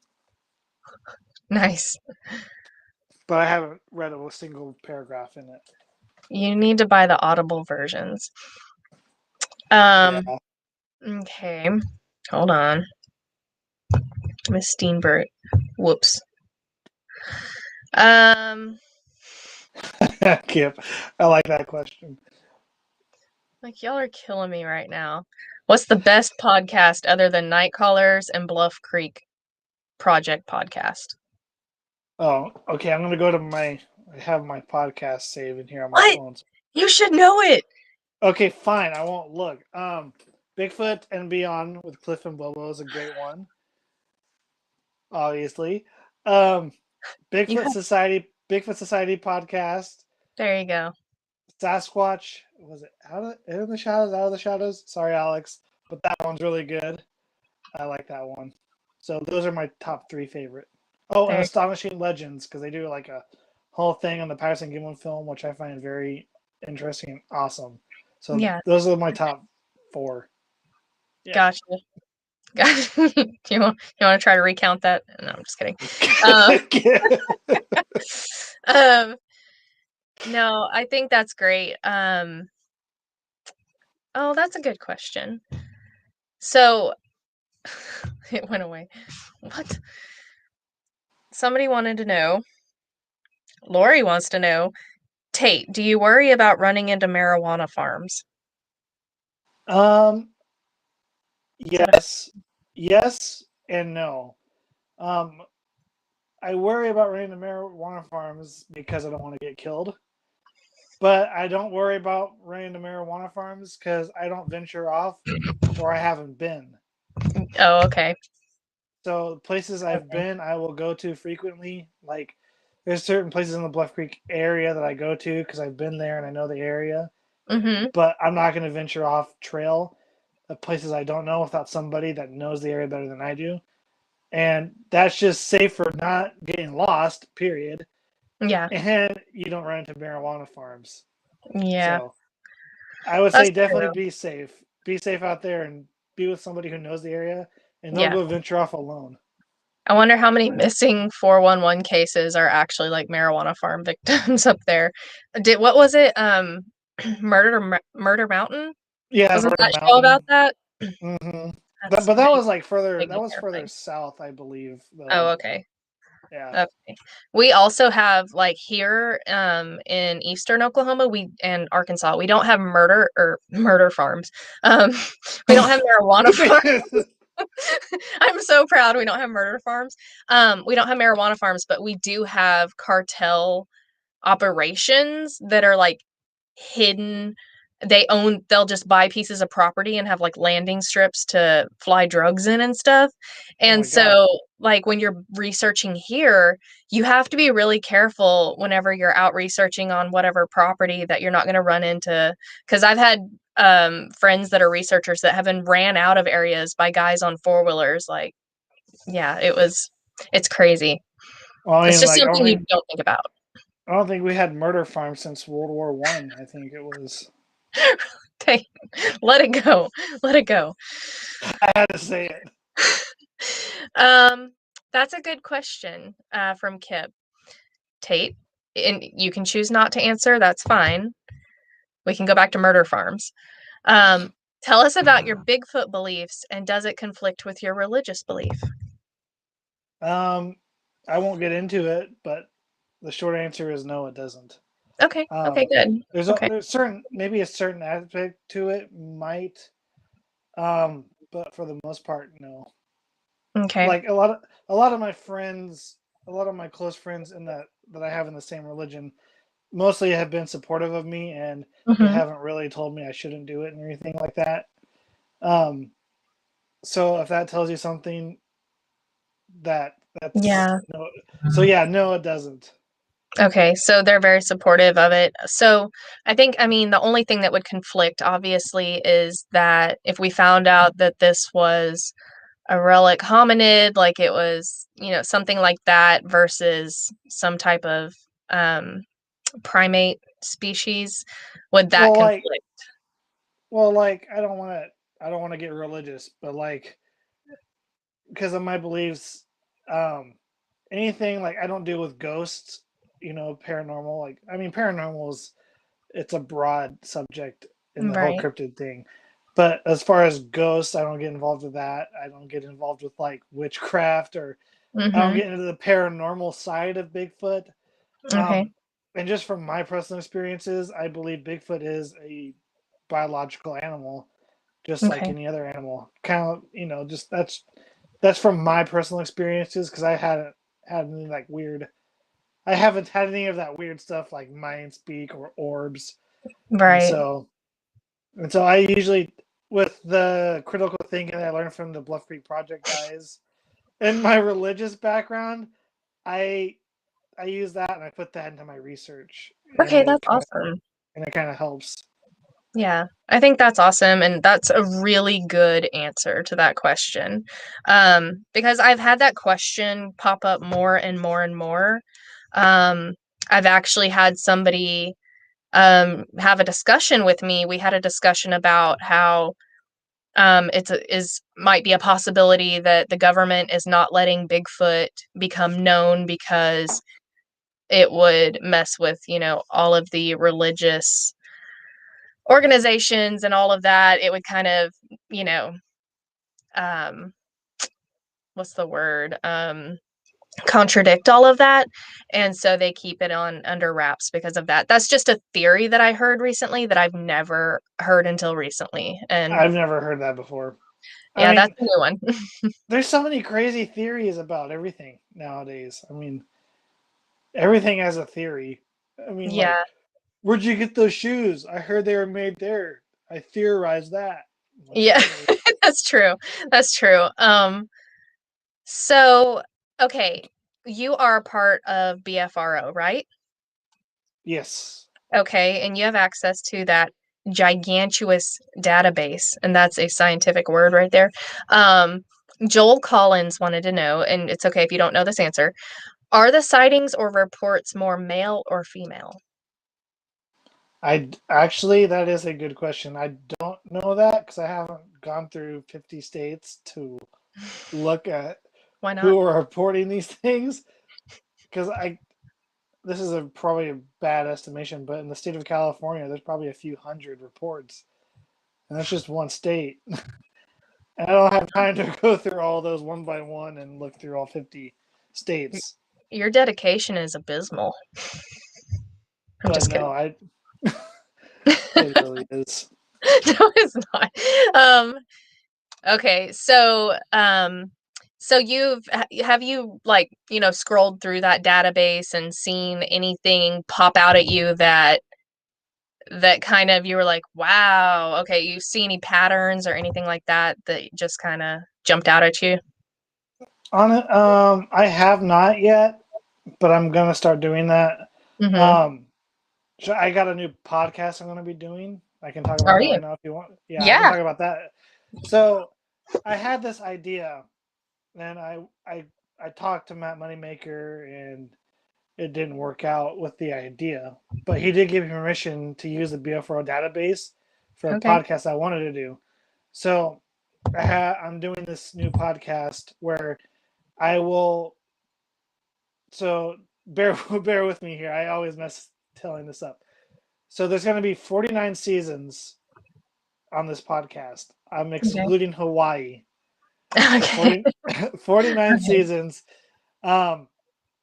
nice. but I haven't read a single paragraph in it. You need to buy the Audible versions. Yeah. Okay. Hold on. Miss Steenberg. Whoops. Um, Kip, I like that question. like y'all are killing me right now. What's the best podcast other than Night Callers and Bluff Creek Project podcast? Oh, okay. I'm gonna go to my. I have my podcast saved in here on my What? phone. You should know it. Okay, fine. I won't look. Bigfoot and Beyond with Cliff and Bobo is a great one. Obviously, um, You have, Bigfoot Society podcast. there you go. Sasquatch was it in the shadows? Out of the shadows. Sorry, Alex, but that one's really good. I like that one. So those are my top three favorite. Oh, and There. Astonishing Legends because they do like a whole thing on the Patterson Gimlin film, which I find very interesting and awesome. So Yeah, those are my top four. Yeah. gotcha. Gotcha. You want to try to recount that? No, I'm just kidding. Um, um, no, I think that's great. Oh, that's a good question. So it went away. What? Somebody wanted to know. Lori wants to know, Tate, do you worry about running into marijuana farms? um. Is that a Yes. Yes and no. Um. I worry about running to marijuana farms because I don't want to get killed. But I don't worry about running to marijuana farms because I don't venture off or I haven't been. Oh, okay. So places I've Okay. been, I will go to frequently. Like there's certain places in the Bluff Creek area that I go to because I've been there and I know the area. Mm-hmm. But I'm not going to venture off trail of places I don't know without somebody that knows the area better than I do. And that's just safe for not getting lost. Period. Yeah. And you don't run into marijuana farms. Yeah. So I would say That's definitely true. be safe. Be safe out there and be with somebody who knows the area and don't Yeah. go venture off alone. I wonder how many missing 411 cases are actually like marijuana farm victims up there. What was it? Murder Mountain? Yeah, Wasn't Murder that show about Mountain. that? hmm That's But that was like makes that me was further terrified. south, I believe, Oh, though. okay. Yeah. Okay. We also have like here in eastern Oklahoma, we and Arkansas, we don't have murder farms. Um we don't have marijuana farms. I'm so proud we don't have murder farms. We don't have marijuana farms, but we do have cartel operations that are like hidden. They'll just buy pieces of property and have like landing strips to fly drugs in and stuff. Oh And my god. so like when you're researching here, you have to be really careful whenever you're out researching on whatever property that you're not going to run into, because I've had friends that are researchers that have been ran out of areas by guys on four-wheelers. Like, yeah, it's crazy. Well, I It's mean, just like something you don't think about. I don't think we had murder farms since World War One. I think it was. Okay, let it go. Let it go. I had to say it. Um, that's a good question from Kip. Tate, and you can choose not to answer. That's fine. We can go back to murder farms. Um, tell us about your Bigfoot beliefs, and does it conflict with your religious belief? Um, I won't get into it, but the short answer is no, it doesn't. Okay. Okay, good. Okay. There's maybe a certain aspect to it might, but for the most part, no. Okay. Like a lot of my friends, a lot of my close friends in that I have in the same religion, mostly have been supportive of me, and they Mhm. haven't really told me I shouldn't do it and anything like that. Um, so if that tells you something, that's Yeah. no. So yeah, no, it doesn't. Okay, so they're very supportive of it. So I think, I mean, the only thing that would conflict, obviously, is that if we found out that this was a relic hominid, like it was, something like that versus some type of um, primate species, would that Well, like, conflict? I don't want to get religious, but like, because of my beliefs, um, anything like I don't deal with ghosts, paranormal. Like, I mean, paranormal is it's a broad subject in the whole Right. cryptid thing. But as far as ghosts, I don't get involved with that. I don't get involved with like witchcraft, or I don't Mm-hmm. get into the paranormal side of Bigfoot. Okay. Um, and just from my personal experiences, I believe Bigfoot is a biological animal, just like Okay. any other animal. Kind of, just that's from my personal experiences, because I hadn't had any like weird. I haven't had any of that weird stuff like mind speak or orbs, and Right. so and so I usually, with the critical thinking that I learned from the Bluff Creek Project guys, and my religious background, I I use that and I put that into my research, and Okay, that's awesome. it kind of helps. Yeah, I think that's awesome, and that's a really good answer to that question. Because I've had that question pop up more and more and more. Um, I've actually had somebody have a discussion with me. We had a discussion about how is might be a possibility that the government is not letting Bigfoot become known because it would mess with, all of the religious organizations and all of that. It would kind of, you know, um, what's the word? Contradict all of that. And so they keep it on under wraps because of that. That's just a theory that I heard recently that I've never heard until recently. And I've never heard that before. I yeah, that's mean, a new one. there's so many crazy theories about everything nowadays. I mean, everything has a theory. I mean, like, Yeah. where'd you get those shoes? I heard they were made there. I theorized that. I'm like, Yeah. okay. That's true. That's true. So okay, you are a part of BFRO, right? Yes. Okay, and you have access to that gigantuous database, and that's a scientific word right there. Um, Joel Collins wanted to know, and it's okay if you don't know this answer, are the sightings or reports more male or female? I actually, that is a good question. I don't know that because I haven't gone through 50 states to look at Why not? who are reporting these things. Because this is probably a bad estimation, but in the state of California, there's probably a few hundred reports, and that's just one state. And I don't have time to go through all those one by one and look through all 50 Y- states. Your dedication is abysmal. I'm But just no, kidding. it really is. No, it's not. Um, Okay, so have you like, scrolled through that database and seen anything pop out at you that kind of you were like, wow, okay, you see any patterns or anything like that that just kind of jumped out at you? On it, I have not yet, but I'm gonna start doing that. Mm-hmm. Um, so I got a new podcast I'm gonna be doing. I can talk about Are that you? right now if you want. Yeah, I can Yeah. talk about that. So I had this idea, and I talked to Matt Moneymaker, and it didn't work out with the idea. But he did give me permission to use the BFRO database for a Okay. podcast I wanted to do. So I'm doing this new podcast where I will. So bear with me here. I always mess telling this up. So there's going to be 49 seasons on this podcast. I'm Okay. excluding Hawaii. So Okay. 49 Okay. seasons. Um,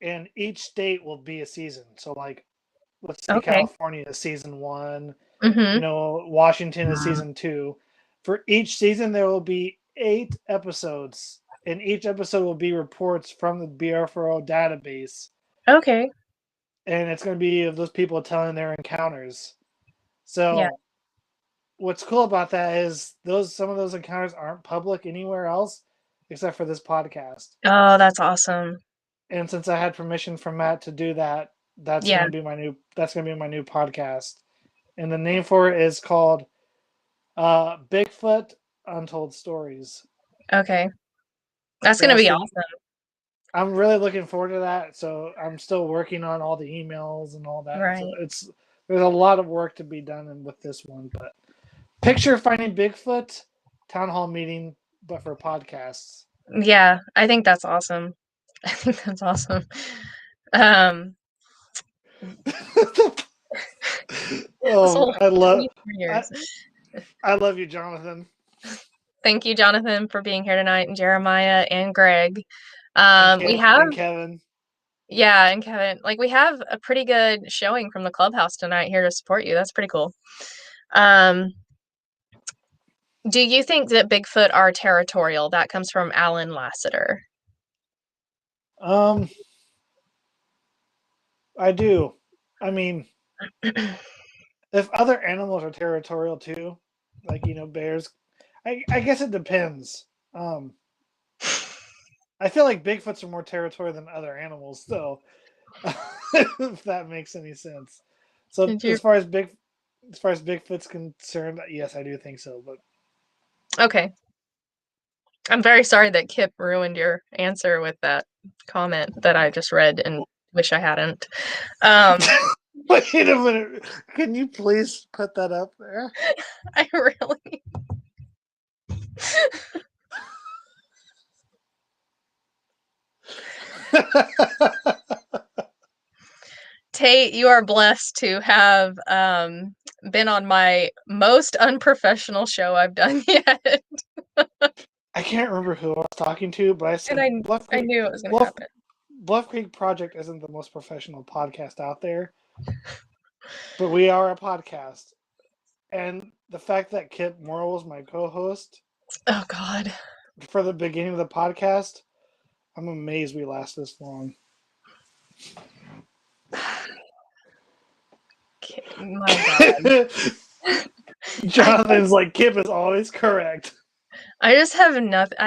and each state will be a season. So like let's say Okay. California is season 1, Mm-hmm. Washington is season 2. For each season, there will be 8 episodes, and each episode will be reports from the BFRO database, Okay. and it's going to be of those people telling their encounters. Yeah. So what's cool about that is some of those encounters aren't public anywhere else except for this podcast. Oh, that's awesome. And since I had permission from Matt to do that, that's Yeah. going to be my new podcast. And the name for it is called Bigfoot Untold Stories. Okay. That's So gonna be so awesome. I'm really looking forward to that. So I'm still working on all the emails and all that. So Right. there's a lot of work to be done with this one. But picture Finding Bigfoot town hall meeting, but for podcasts. Yeah, I think that's awesome. I think that's awesome. Um, Oh, so I, I love you, Jonathan. thank you, Jonathan, for being here tonight, and Jeremiah and Greg. We have, And Kevin. yeah, and Kevin, like we have a pretty good showing from the clubhouse tonight here to support you. That's pretty cool. Um, do you think that Bigfoot are territorial? That comes from Alan Lassiter. Um, I do. I mean, if other animals are territorial too, like bears, I guess it depends. I feel like Bigfoots are more territorial than other animals, though. If that makes any sense. So Did you? as far as Bigfoot's concerned, yes, I do think so. But Okay. I'm very sorry that Kip ruined your answer with that comment that I just read and wish I hadn't. Um, wait a minute, can you please put that up there? I really. Tate, you are blessed to have been on my most unprofessional show I've done yet. I can't remember who I was talking to, but I And said I knew it was going to Bluff happen. Bluff Creek Project isn't the most professional podcast out there, but we are a podcast. And the fact that Kip Morrow was my co-host Oh, God. for the beginning of the podcast, I'm amazed we last this long. My God. Jonathan's like, Kip is always correct. I just have nothing.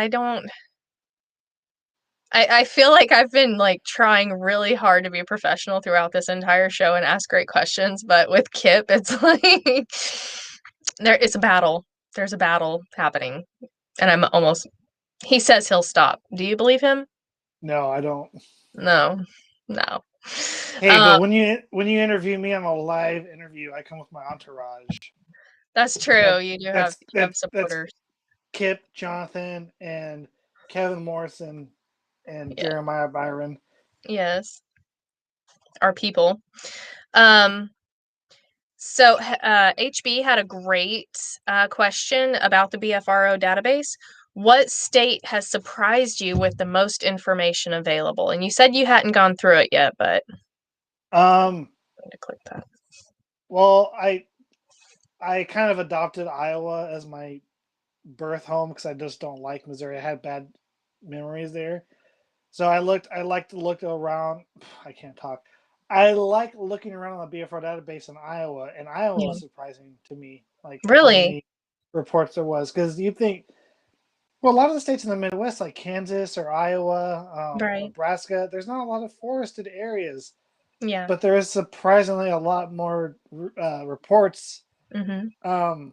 I feel like I've been like trying really hard to be professional throughout this entire show and ask great questions, but with Kip, it's like it's a battle. There's a battle happening, and he says he'll stop. Do you believe him? No, I don't. No, no. Hey, but when you interview me on a live interview, I come with my entourage. That's true. You do have That's supporters. Kip, Jonathan, and Kevin Morrison, and Yeah. Jeremiah Byron. Yes. Our people. So HB had a great question about the BFRO database. What state has surprised you with the most information available? And you said you hadn't gone through it yet, but I'm going to click that. Well, I kind of adopted Iowa as my birth home because I just don't like Missouri. I had bad memories there. So I like to look around. I can't talk. I like looking around on the BFR database in Iowa, and Iowa Yeah. was surprising to me, like how Really? many reports there was. Because you think, well, a lot of the states in the Midwest, like Kansas or Iowa, Right. Nebraska, there's not a lot of forested areas, Yeah. but there is surprisingly a lot more reports Mm-hmm.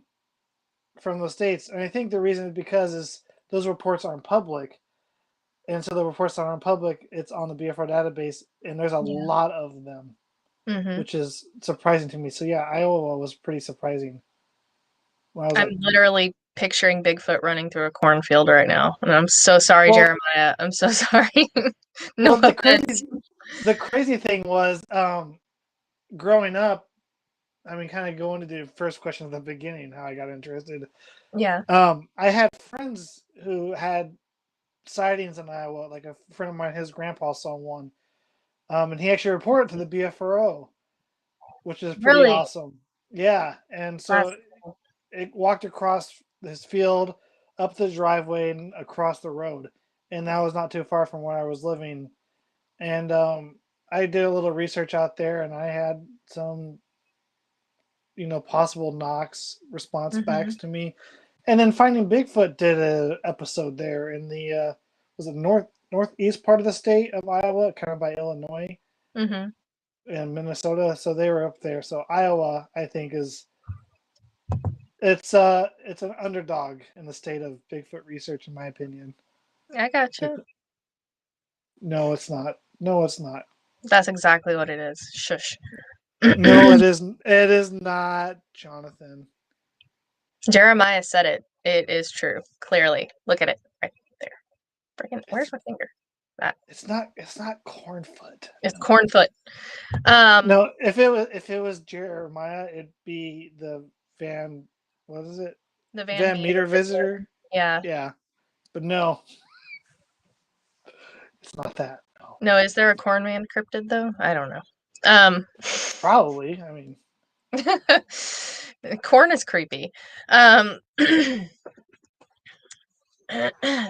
from those states. And I think the reason is because those reports aren't public. And so the reports that aren't public, it's on the BFR database, and there's a Yeah. lot of them, Mm-hmm. which is surprising to me. So yeah, Iowa was pretty surprising. When I was I'm like, literally picturing Bigfoot running through a cornfield right now. And I'm so sorry, well, Jeremiah. I'm so sorry. No well, offense. the crazy thing was, growing up. I mean, kind of going to the first question at the beginning, how I got interested. Yeah. I had friends who had sightings in Iowa. Like a friend of mine, his grandpa saw one, and he actually reported to the BFRO. which is pretty Really? awesome. Yeah, and That's so it walked across this field, up the driveway, and across the road, and that was not too far from where I was living. And I did a little research out there, and I had some, possible knocks response mm-hmm. backs to me, and then Finding Bigfoot did a episode there in the was it northeast part of the state of Iowa, kind of by Illinois Mm-hmm. and Minnesota. So they were up there. So Iowa, I think, it's an underdog in the state of Bigfoot research, in my opinion. I gotcha. No, it's not. No, it's not. That's exactly what it is. Shush. No, it isn't. It is not, Jonathan. Jeremiah said it. It is true. Clearly. Look at it right there. Freaking, where's my finger? That. It's not. It's not Cornfoot. It's No. Cornfoot. No, if it was Jeremiah, it'd be the Van. What is it? The Van Van Meter Meter visitor. Yeah. Yeah, but no, it's not that. No, No, is there a Cornman cryptid though? I don't know. probably. I mean, Corn is creepy.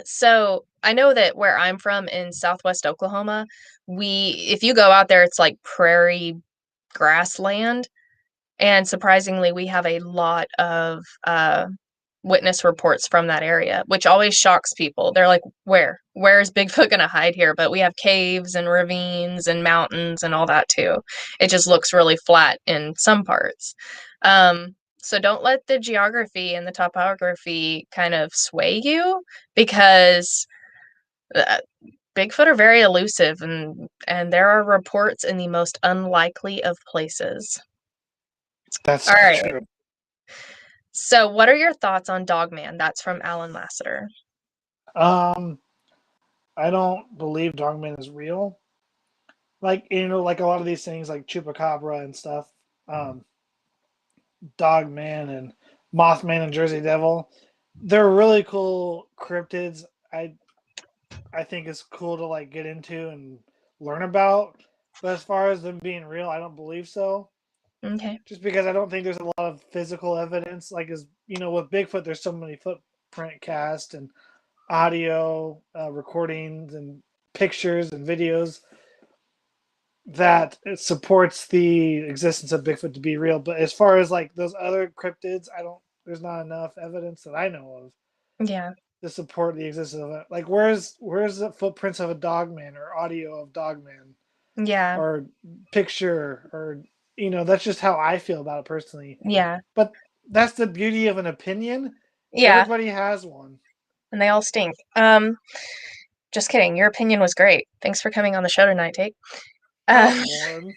So I know that where I'm from in Southwest Oklahoma, if you go out there, it's like prairie grassland. And surprisingly, we have a lot of witness reports from that area, which always shocks people. They're like, where is Bigfoot going to hide here? But we have caves and ravines and mountains and all that too. It just looks really flat in some parts. So don't let the geography and the topography kind of sway you, because Bigfoot are very elusive, and there are reports in the most unlikely of places. that's All right. true. So what are your thoughts on Dogman? That's from Alan Lassiter. I don't believe Dogman is real. Like like a lot of these things, like Chupacabra and stuff, Dogman and Mothman and Jersey Devil, they're really cool cryptids. I think it's cool to like get into and learn about. But as far as them being real, I don't believe so. Okay. Just because I don't think there's a lot of physical evidence. Like, as with Bigfoot, there's so many footprint cast and audio recordings and pictures and videos that it supports the existence of Bigfoot to be real. But as far as like those other cryptids, there's not enough evidence that I know of Yeah. to support the existence of it. Like, where's the footprints of a dogman or audio of dogman Yeah. or picture, or that's just how I feel about it personally. Yeah. But that's the beauty of an opinion. Yeah. Everybody has one. And they all stink. Just kidding. Your opinion was great. Thanks for coming on the show tonight, Tate. One.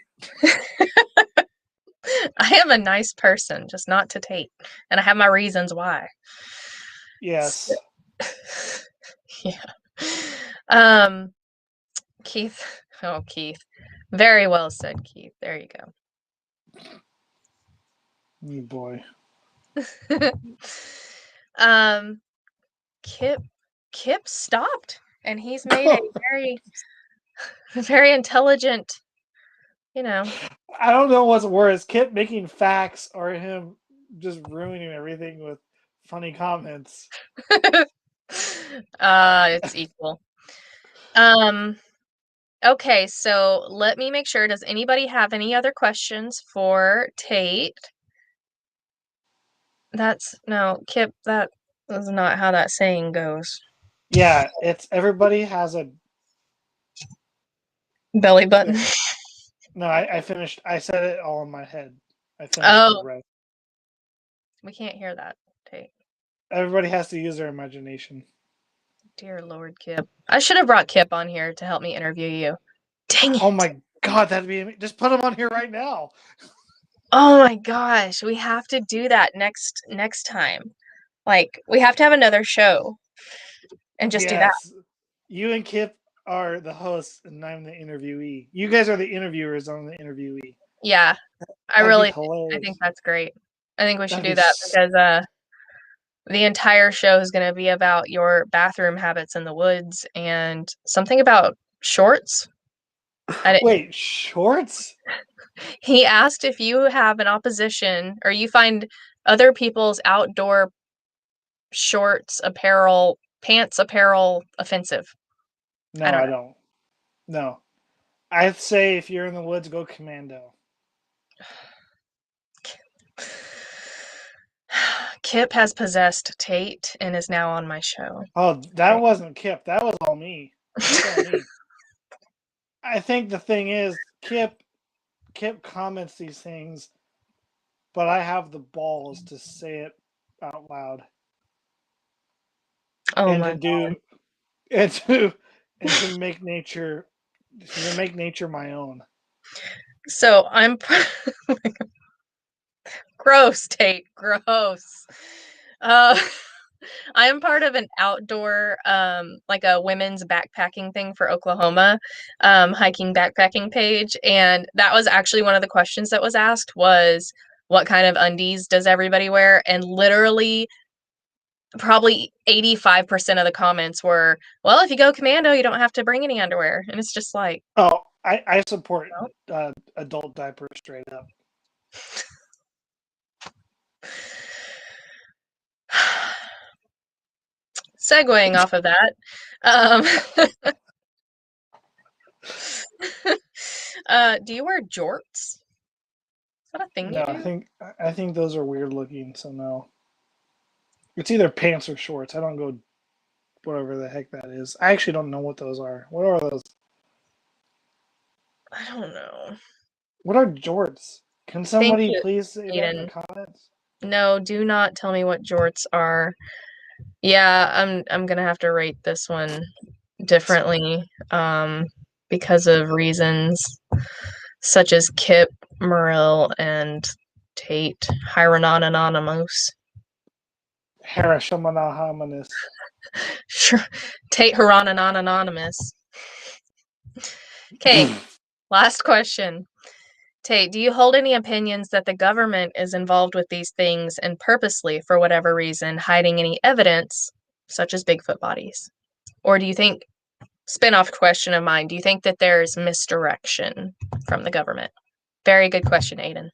I am a nice person, just not to Tate. And I have my reasons why. Yes. Yeah. Keith. Oh, Keith. Very well said, Keith. There you go. Oh boy. Kip stopped, and he's made a very intelligent, I don't know what's worse, Kip making facts or him just ruining everything with funny comments. It's equal. Okay, so let me make sure. Does anybody have any other questions for Tate? No, Kip, that is not how that saying goes. Yeah, it's everybody has a Belly button. No, I finished. I said it all in my head. I finished the rest. We can't hear that, Tate. Everybody has to use their imagination. Dear Lord, Kip. I should have brought Kip on here to help me interview you. Dang it. Oh my God, that'd be... Just put him on here right now. Oh my gosh, we have to do that next time. Like, we have to have another show and just do that. You and Kip are the hosts, and I'm the interviewee. You guys are the interviewers. I'm the interviewee. Yeah, I think that's great. I think we should do that because the entire show is going to be about your bathroom habits in the woods and something about shorts. Wait, shorts? He asked if you have an opposition or you find other people's outdoor shorts, apparel, pants, apparel offensive. I No, don't I know. don't. No. I'd say if you're in the woods, go commando. Kip has possessed Tate and is now on my show. Oh, that Okay. wasn't Kip. That was all me. That's all me. I think the thing is, Kip comments these things, but I have the balls to say it out loud Oh and my to God. do and to make nature my own. So I'm gross, Tate. Gross. Uh, I am part of an outdoor, like a women's backpacking thing for Oklahoma, hiking backpacking page. And that was actually one of the questions that was asked was, what kind of undies does everybody wear? And literally probably 85% of the comments were, well, if you go commando, you don't have to bring any underwear. And it's just like, Oh, I support well, adult diapers straight up. segueing off of that. Um, do you wear jorts? Is that a thing you No, do? I think those are weird looking. So no, it's either pants or shorts. I don't go whatever the heck that is. I actually don't know what those are. What are those? I don't know. What are jorts? Can Thank somebody you, please say that in the Aiden. comments? No, do not tell me what jorts are. Yeah, I'm gonna have to rate this one differently, because of reasons such as Kip, Muriel, and Tate Hieronymus. Harashamanahamanus. Sure. Tate Hieronymus. Okay, last question. Tate, do you hold any opinions that the government is involved with these things and purposely, for whatever reason, hiding any evidence, such as Bigfoot bodies? Or do you think, spin-off question of mine, do you think that there's misdirection from the government? Very good question, Aiden.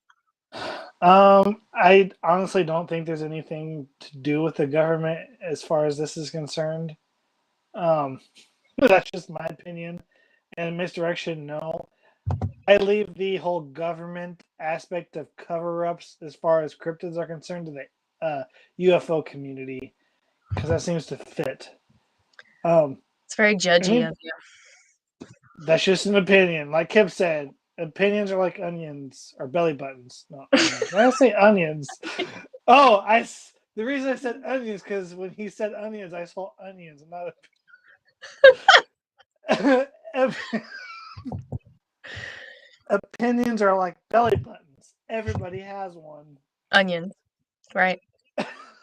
I honestly don't think there's anything to do with the government as far as this is concerned. Um, that's just my opinion. And misdirection, no. I leave the whole government aspect of cover-ups as far as cryptids are concerned to the UFO community because that seems to fit. It's very I judgy mean, of you. that's just an opinion. Like Kip said, opinions are like onions or belly buttons. Not onions. Why did I say onions? Oh, the reason I said onions because when he said onions, I saw onions, not opinions are like belly buttons. Everybody has one. Onions, right?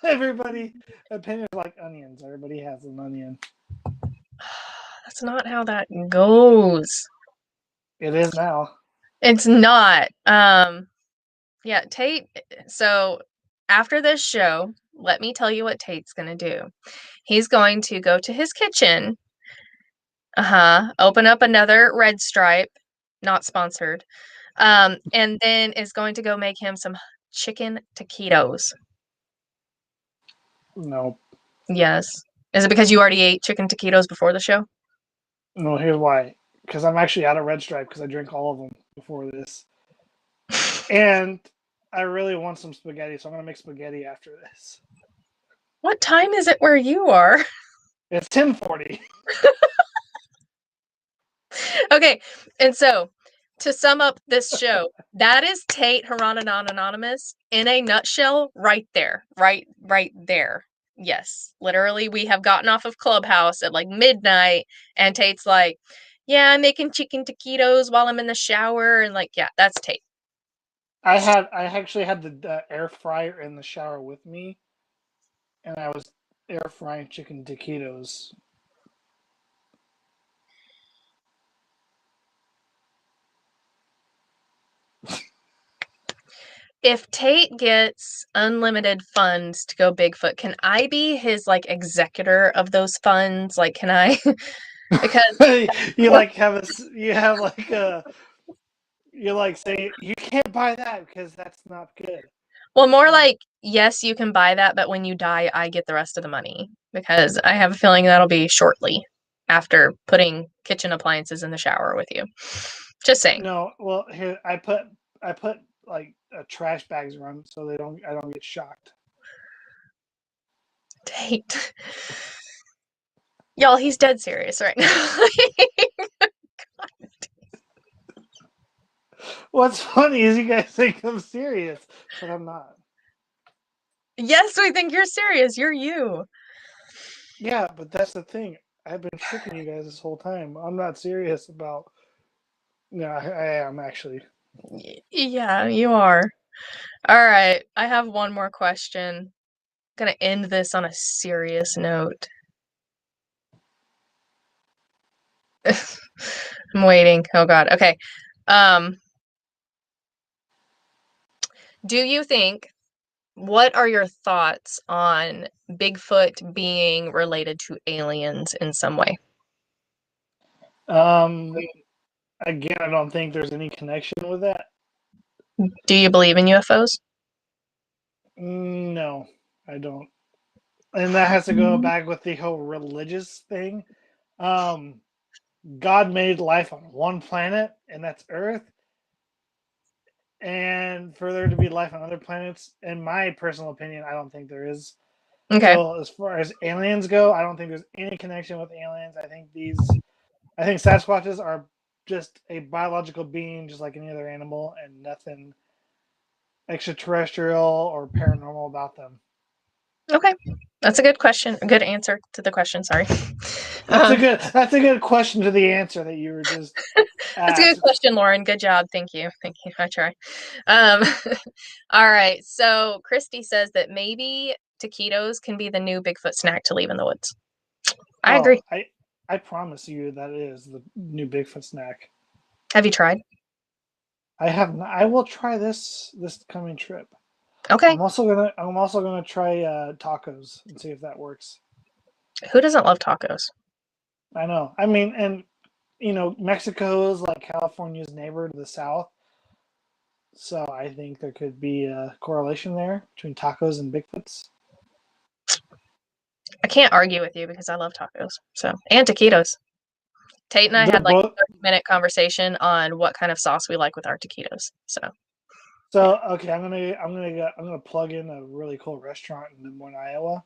Everybody opinions are like onions. Everybody has an onion. That's not how that goes. It is now. It's not. Yeah, Tate. So after this show, let me tell you what Tate's gonna do. He's going to go to his kitchen, open up another Red Stripe, not sponsored, and then is going to go make him some chicken taquitos. No. Yes. Is it because you already ate chicken taquitos before the show? No, here's why. Because I'm actually out of Red Stripe because I drank all of them before this. And I really want some spaghetti, so I'm going to make spaghetti after this. What time is it where you are? It's 10:40. Okay, and so to sum up this show, that is Tate Hieronymus in a nutshell, right there, right there. Yes, literally, we have gotten off of Clubhouse at like midnight, and Tate's like, "Yeah, I'm making chicken taquitos while I'm in the shower," and like, yeah, that's Tate. I actually had the air fryer in the shower with me, and I was air frying chicken taquitos. If Tate gets unlimited funds to go Bigfoot, can I be his like executor of those funds? Like, can I Because You like have you have like a you're like saying you can't buy that because that's not good. well, more Um, like, yes, you can buy that, but when you die, I get the rest of the money because I have a feeling that'll be shortly after putting kitchen appliances in the shower with you. Just saying. no, well here I put like trash bags around so I don't get shocked. Tate. Y'all, he's dead serious right now. What's funny is you guys think I'm serious, but I'm not. Yes, we think you're serious. You're you. Yeah, but that's the thing. I've been tricking you guys this whole time. I'm not serious about. No, I am actually. Yeah, you are. All right. I have one more question. Gonna end this on a serious note. I'm waiting. Oh God. Okay. Um, do you think, what are your thoughts on Bigfoot being related to aliens in some way? Um, Again, I don't think there's any connection with that. Do you believe in UFOs? No, I don't. And that has to go back with the whole religious thing. Um, God made life on one planet, and that's Earth. And for there to be life on other planets, in my personal opinion, I don't think there is. Okay. So as far as aliens go, I don't think there's any connection with aliens. I think Sasquatches are just a biological being, just like any other animal, and nothing extraterrestrial or paranormal about them. Okay. That's a good question. A good answer to the question. Sorry. That's Um, a good that's a good question to the answer that you were just that's a good asked. question, Lauren. Good job. Thank you. Thank you. I try. Um, all right. So Christy says that maybe taquitos can be the new Bigfoot snack to leave in the woods. I agree. Oh, I promise you that is the new Bigfoot snack. Have you tried? I have not, I will try this coming trip. Okay. I'm also gonna try tacos and see if that works. Who doesn't love tacos? I know. I mean, and Mexico is like California's neighbor to the south, so I think there could be a correlation there between tacos and Bigfoots. I can't argue with you because I love tacos. So, and taquitos. Tate and I They're had like both a 30-minute conversation on what kind of sauce we like with our taquitos. So, yeah. so okay. I'm gonna plug in a really cool restaurant in Des Moines, Iowa.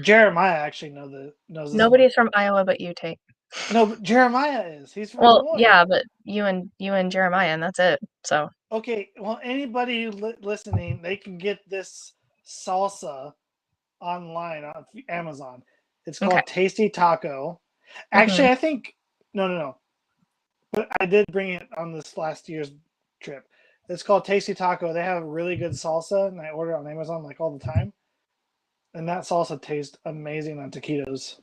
Jeremiah actually knows this one. Nobody's from Iowa but you, Tate. No, but Jeremiah is. He's from Des Well, Moines. yeah, but you and Jeremiah, and that's it. So, Okay, well, anybody listening, they can get this salsa online on Amazon. It's okay. called Tasty Taco. Hmm. Actually, I think no. But I did bring it on this last year's trip. It's called Tasty Taco. They have really good salsa, and I order it on Amazon like all the time. And that salsa tastes amazing on taquitos.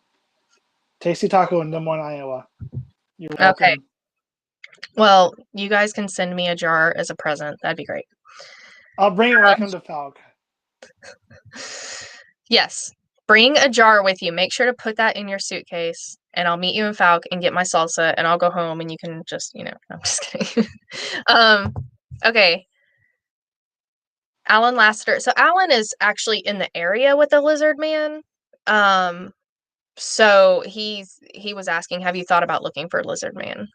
Tasty Taco in Des Moines, Iowa. You're Okay. welcome. Well, you guys can send me a jar as a present. That'd be great. I'll bring it when I come to Falk. Yes. Bring a jar with you. Make sure to put that in your suitcase, and I'll meet you in Falk and get my salsa, and I'll go home, and you can just, no, I'm just kidding. um, okay. Alan Lassiter. So Alan is actually in the area with the lizard man. Um, so he was asking, have you thought about looking for lizard man?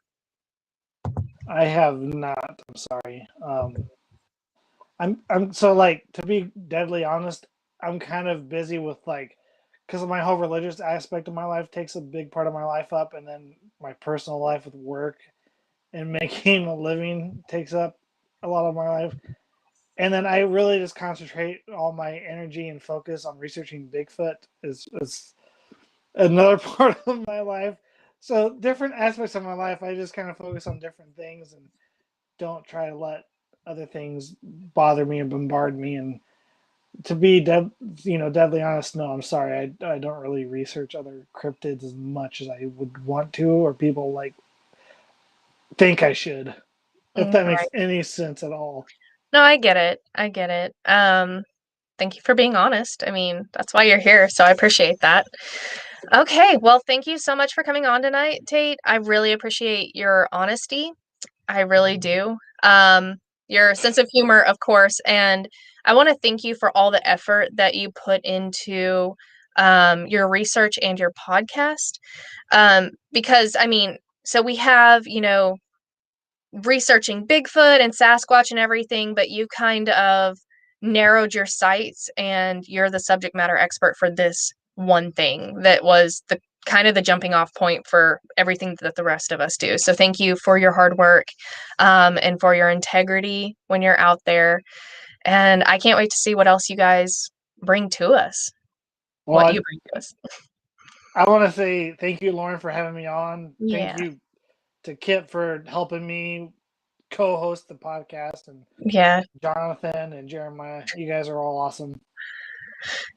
I have not. I'm sorry. I'm so like to be deadly honest. I'm kind of busy with like because of my whole religious aspect of my life takes a big part of my life up, and then my personal life with work and making a living takes up a lot of my life. And then I really just concentrate all my energy and focus on researching Bigfoot is another part of my life. So different aspects of my life, I just kind of focus on different things and don't try to let other things bother me and bombard me. And to be deadly honest, no, I'm sorry, I don't really research other cryptids as much as I would want to, or people like think I should. If that makes Right. any sense at all. No, I get it. I get it. Thank you for being honest. I mean, that's why you're here, so I appreciate that. Okay, well, thank you so much for coming on tonight, Tate. I really appreciate your honesty. I really do. Your sense of humor, of course, and I want to thank you for all the effort that you put into your research and your podcast. Because, I mean, so we have, researching Bigfoot and Sasquatch and everything, but you kind of narrowed your sights and you're the subject matter expert for this one thing that was the kind of the jumping off point for everything that the rest of us do. So thank you for your hard work and for your integrity when you're out there. And I can't wait to see what else you guys bring to us, what you Well, bring to us. I want to say thank you, Lauren, for having me on. Thank Yeah. you to Kip for helping me co-host the podcast, and Yeah. Jonathan and Jeremiah. You guys are all awesome.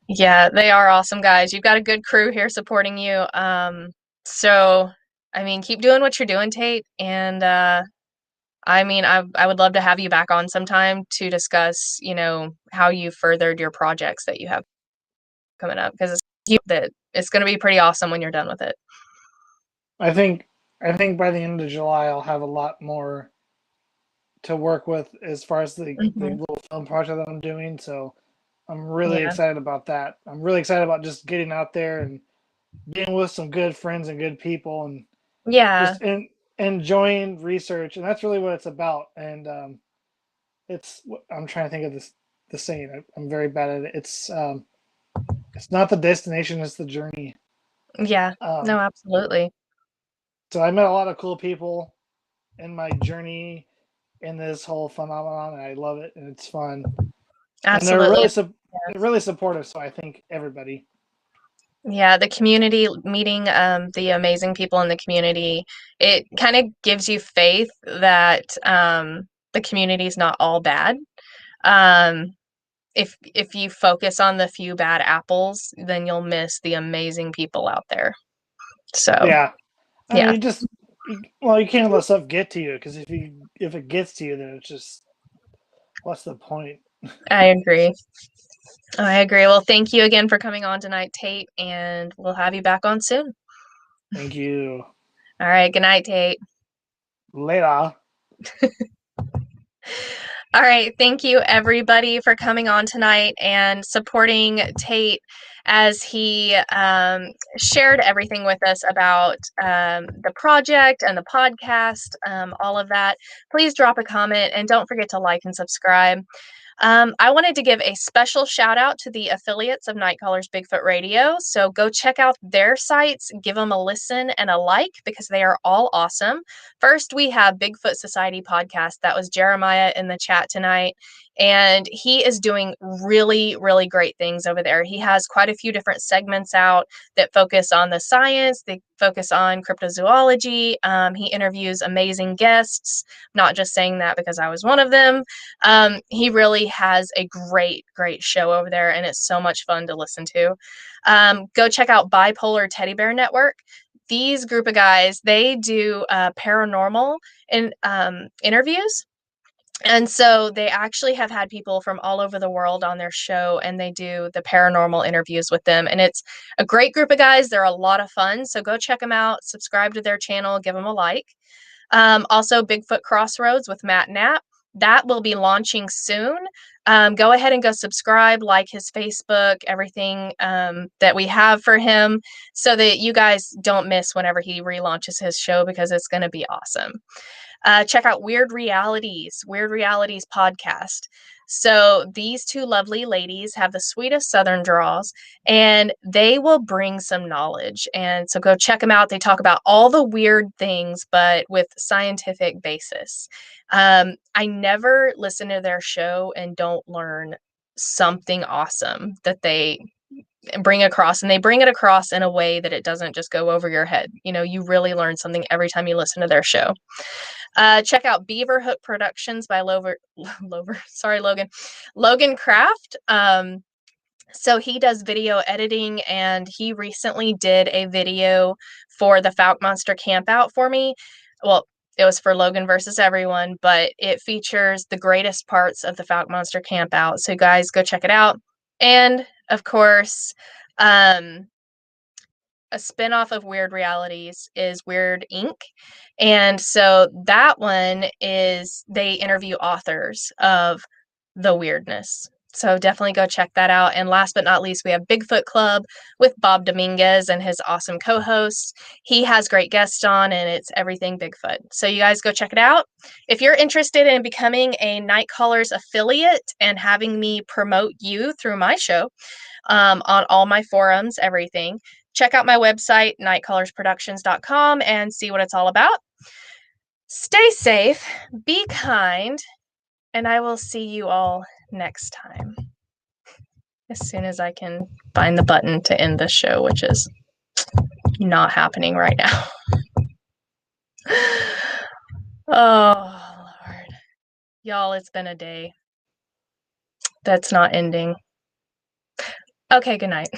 Yeah, they are awesome guys. You've got a good crew here supporting you. So I mean, keep doing what you're doing, Tate. And I mean, I would love to have you back on sometime to discuss, how you furthered your projects that you have coming up because it's going to be pretty awesome when you're done with it. I think I think by the end of July I'll have a lot more to work with as far as the Hmm. little film project that I'm doing. So I'm really Yeah. excited about that. I'm really excited about just getting out there and being with some good friends and good people, and Yeah. just enjoying research. And that's really what it's about. And it's I'm trying to think of the saying. I'm very bad at it. It's not the destination, it's the journey. Yeah. No, Um, absolutely. so I met a lot of cool people in my journey in this whole phenomenon, and I love it, and it's fun, and Absolutely. they're really supportive. So I think everybody. Yeah, the community meeting the amazing people in the community, it kind of gives you faith that the community is not all bad. Um, if you focus on the few bad apples, then you'll miss the amazing people out there. So, Yeah, I mean, yeah, well, you can't let stuff get to you, because if it gets to you, then it's just, what's the point? I agree. I agree. Well, thank you again for coming on tonight, Tate, and we'll have you back on soon. Thank you. All right, good night, Tate. Later. All right. Thank you, everybody, for coming on tonight and supporting Tate as he shared everything with us about the project and the podcast, all of that. Please drop a comment and don't forget to like and subscribe. I wanted to give a special shout out to the affiliates of Night Callers Bigfoot Radio. So go check out their sites, give them a listen and a like because they are all awesome. First, we have Bigfoot Society podcast. That was Jeremiah in the chat tonight. And he is doing really, really great things over there. He has quite a few different segments out that focus on the science, they focus on cryptozoology. He interviews amazing guests. Not just saying that because I was one of them. He really has a great, great show over there, and it's so much fun to listen to. Go check out Bipolar Teddy Bear Network. These group of guys, they do paranormal interviews. And so they actually have had people from all over the world on their show, and they do the paranormal interviews with them. And it's a great group of guys. They're a lot of fun. So go check them out, subscribe to their channel, give them a like. Also, Bigfoot Crossroads with Matt Knapp. That will be launching soon. Go ahead and go subscribe, like his Facebook, everything that we have for him, so that you guys don't miss whenever he relaunches his show because it's going to be awesome. Check out Weird Realities podcast. So these two lovely ladies have the sweetest Southern draws, and they will bring some knowledge. And so go check them out. They talk about all the weird things, but with scientific basis. I never listen to their show and don't learn something awesome that they bring across, and they bring it across in a way that it doesn't just go over your head. You really learn something every time you listen to their show. Check out Beaver Hook Productions by Logan Kraft. So he does video editing, and he recently did a video for the Fouke Monster Campout for me. Well, it was for Logan versus everyone, but it features the greatest parts of the Fouke Monster Campout. So guys, go check it out. And of course, um, a spinoff of Weird Realities is Weird Inc. And so that one is they interview authors of the weirdness. So definitely go check that out. And last but not least, we have Bigfoot Club with Bob Dominguez and his awesome co-host. He has great guests on, and it's everything Bigfoot. So you guys go check it out. If you're interested in becoming a Nite Callers affiliate and having me promote you through my show on all my forums, everything, check out my website, nightcallersproductions.com, and see what it's all about. Stay safe, be kind, and I will see you all next time. As soon as I can find the button to end this show, which is not happening right now. Oh, Lord. Y'all, it's been a day. That's not ending. Okay, good night.